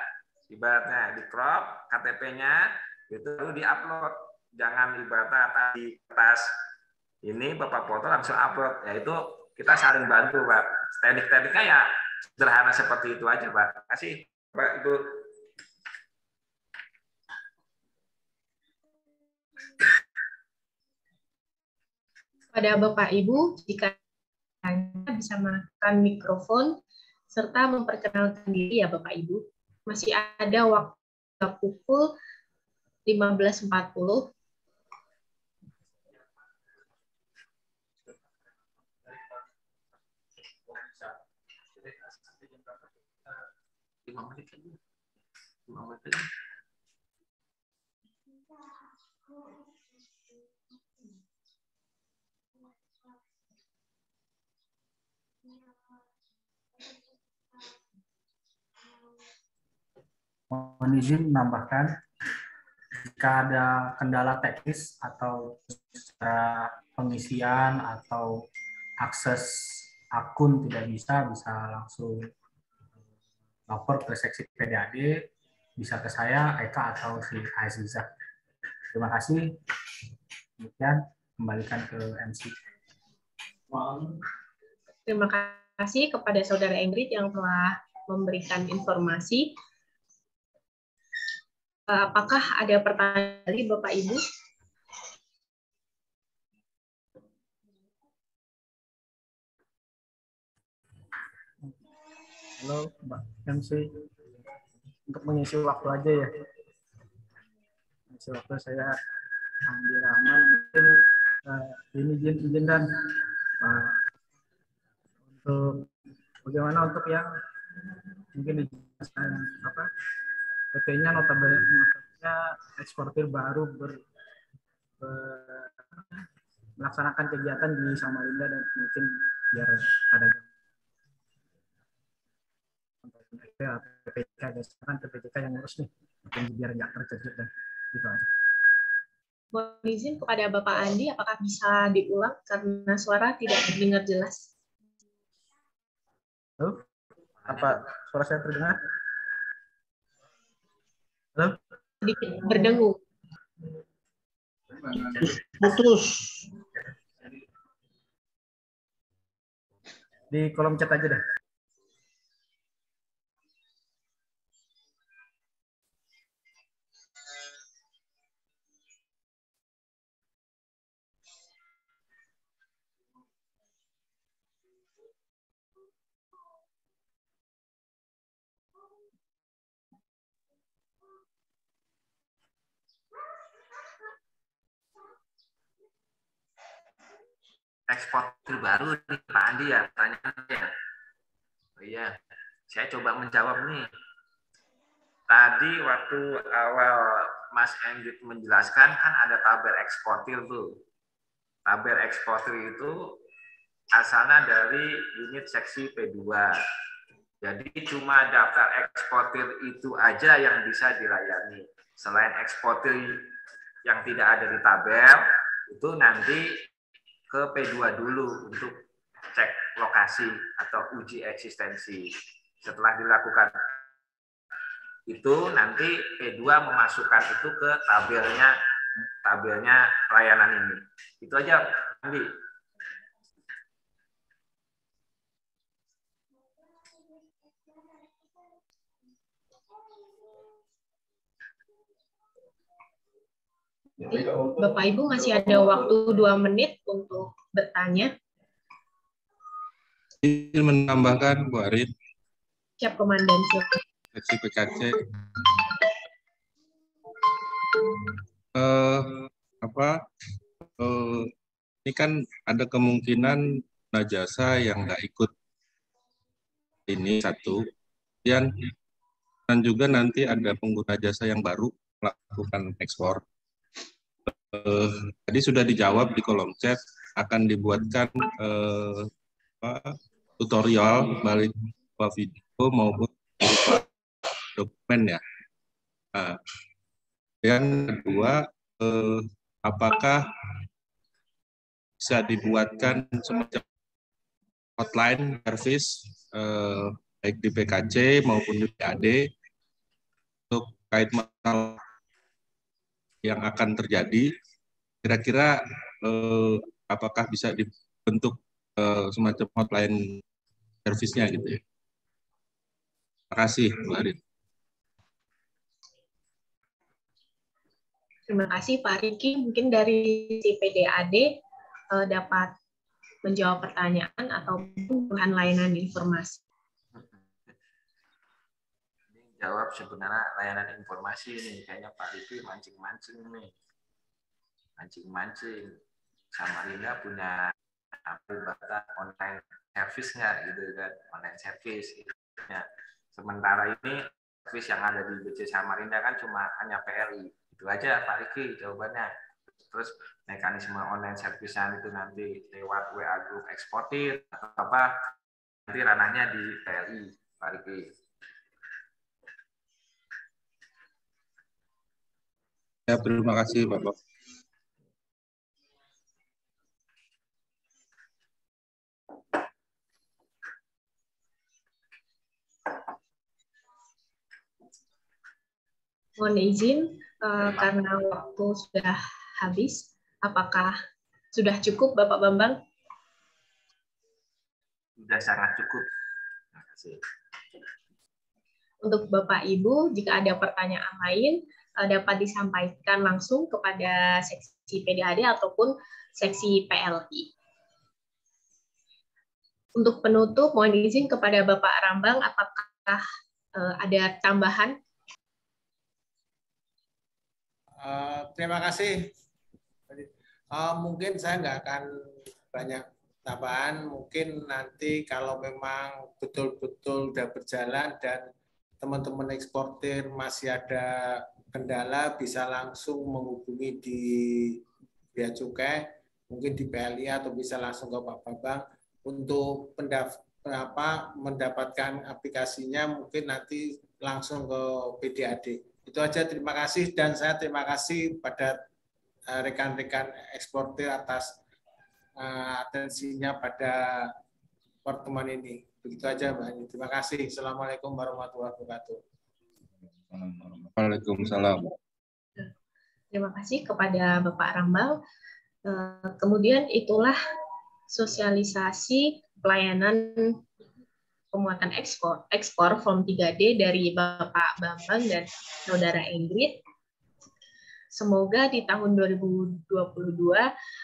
Speaker 2: ibaratnya, di crop KTP-nya itu lalu di upload, jangan ibaratnya tadi atas ini Bapak foto langsung upload, ya itu kita saling bantu Pak. Teknik-tekniknya ya sederhana seperti itu aja Pak. Terima kasih Pak Ibu.
Speaker 5: Pada Bapak Ibu, jika Anda bisa mengaktifkan mikrofon serta memperkenalkan diri ya Bapak Ibu. Masih ada waktu pukul 15.40.
Speaker 8: Mohon izin menambahkan, jika ada kendala teknis atau secara pengisian atau akses akun tidak bisa langsung lapor ke seksi PDAD, bisa ke saya, Eka atau si Aziza. Terima kasih. Demikian, kembalikan ke MC.
Speaker 5: Terima kasih kepada Saudara Ingrid yang telah memberikan informasi. Apakah ada pertanyaan dari Bapak Ibu?
Speaker 8: Halo, Mbak MC. Untuk mengisi waktu aja ya. Mengisi waktu saya ambil aman. Mungkin ini izinkan untuk bagaimana untuk yang mungkin dijelaskan PT-nya notabene eksportir baru melaksanakan kegiatan di Samarinda dan mungkin biar ada PPK dan PPK yang ngurus nih, mungkin biar nggak terkejut dan gitu aja.
Speaker 5: Mohon izin kepada Bapak Andi, apakah bisa diulang karena suara tidak terdengar jelas?
Speaker 8: Halo, apa suara saya terdengar? Halo?
Speaker 5: Sedikit berdengung.
Speaker 7: Putus.
Speaker 8: Di kolom chat aja deh.
Speaker 2: Eksportir baru nih Pak Andi ya, pertanyaannya. Oh iya, saya coba menjawab nih. Tadi waktu awal Mas Enggit menjelaskan kan ada tabel eksportir tuh. Tabel eksportir itu asalnya dari unit seksi P2. Jadi cuma daftar eksportir itu aja yang bisa dilayani. Selain eksportir yang tidak ada di tabel, itu nanti ke P2 dulu untuk cek lokasi atau uji eksistensi. Setelah dilakukan itu nanti P2 memasukkan itu ke tabelnya layanan ini. Itu aja, Andi.
Speaker 5: Bapak Ibu masih ada waktu 2 menit untuk bertanya.
Speaker 12: Ingin menambahkan Bu Arin.
Speaker 5: Siap Komandan.
Speaker 12: Seksi PKC. Ini kan ada kemungkinan jasa yang nggak ikut ini satu. Dan juga nanti ada pengguna jasa yang baru melakukan ekspor. Tadi sudah dijawab di kolom chat, akan dibuatkan tutorial balik video maupun dokumen ya. Nah, yang kedua, apakah bisa dibuatkan semacam hotline service baik di PKC maupun di PAD untuk kait masalah yang akan terjadi, kira-kira apakah bisa dibentuk semacam hotline service-nya gitu ya. Terima kasih, Bu Arin.
Speaker 5: Terima kasih Pak Riki. Mungkin dari si PDAD dapat menjawab pertanyaan atau bahan layanan informasi.
Speaker 2: Jawab sebenarnya layanan informasi ini kayaknya Pak Riki mancing-mancing nih. Mancing-mancing. Samarinda punya data online service-nya gitu kan, online service. Ya. Sementara ini service yang ada di BC Samarinda kan cuma hanya PLI. Itu aja Pak Riki jawabannya. Terus mekanisme online service-nya itu nanti lewat WA Group eksportir atau apa, nanti ranahnya di PLI Pak Riki.
Speaker 12: Ya, terima kasih Bapak.
Speaker 5: Mohon izin, karena waktu sudah habis, apakah sudah cukup Bapak Bambang?
Speaker 2: Sudah sangat cukup. Terima kasih.
Speaker 5: Untuk Bapak Ibu, jika ada pertanyaan lain, dapat disampaikan langsung kepada seksi PDAD ataupun seksi PLI. Untuk penutup, mohon izin kepada Bapak Rambang, apakah ada tambahan?
Speaker 6: Terima kasih. Mungkin saya nggak akan banyak tambahan. Mungkin nanti kalau memang betul-betul sudah berjalan dan teman-teman eksportir masih ada kendala, bisa langsung menghubungi di Bea Cukai mungkin di PLI atau bisa langsung ke Pak Bambang untuk mendapatkan aplikasinya, mungkin nanti langsung ke PDAD. Itu aja, terima kasih, dan saya terima kasih pada rekan-rekan eksportir atas atensinya pada pertemuan ini. Begitu aja, Mbak Ani. Terima kasih. Assalamualaikum warahmatullahi wabarakatuh.
Speaker 12: Waalaikumsalam.
Speaker 5: Terima kasih kepada Bapak Rambal. Kemudian itulah sosialisasi pelayanan pemuatan ekspor form 3D dari Bapak Bambang dan Saudara Ingrid. Semoga di tahun 2022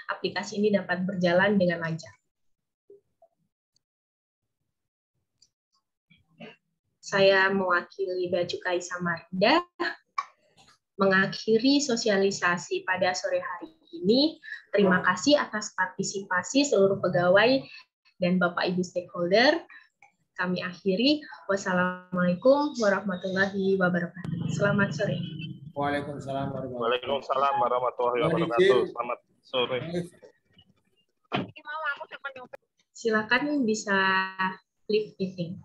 Speaker 5: aplikasi ini dapat berjalan dengan lancar. Saya mewakili Bea Cukai Samarinda mengakhiri sosialisasi pada sore hari ini. Terima kasih atas partisipasi seluruh pegawai dan Bapak Ibu stakeholder. Kami akhiri. Wassalamualaikum warahmatullahi wabarakatuh. Selamat sore.
Speaker 6: Waalaikumsalam
Speaker 10: Waalaikumsalam warahmatullahi wabarakatuh. Selamat sore.
Speaker 5: Silakan bisa leave meeting.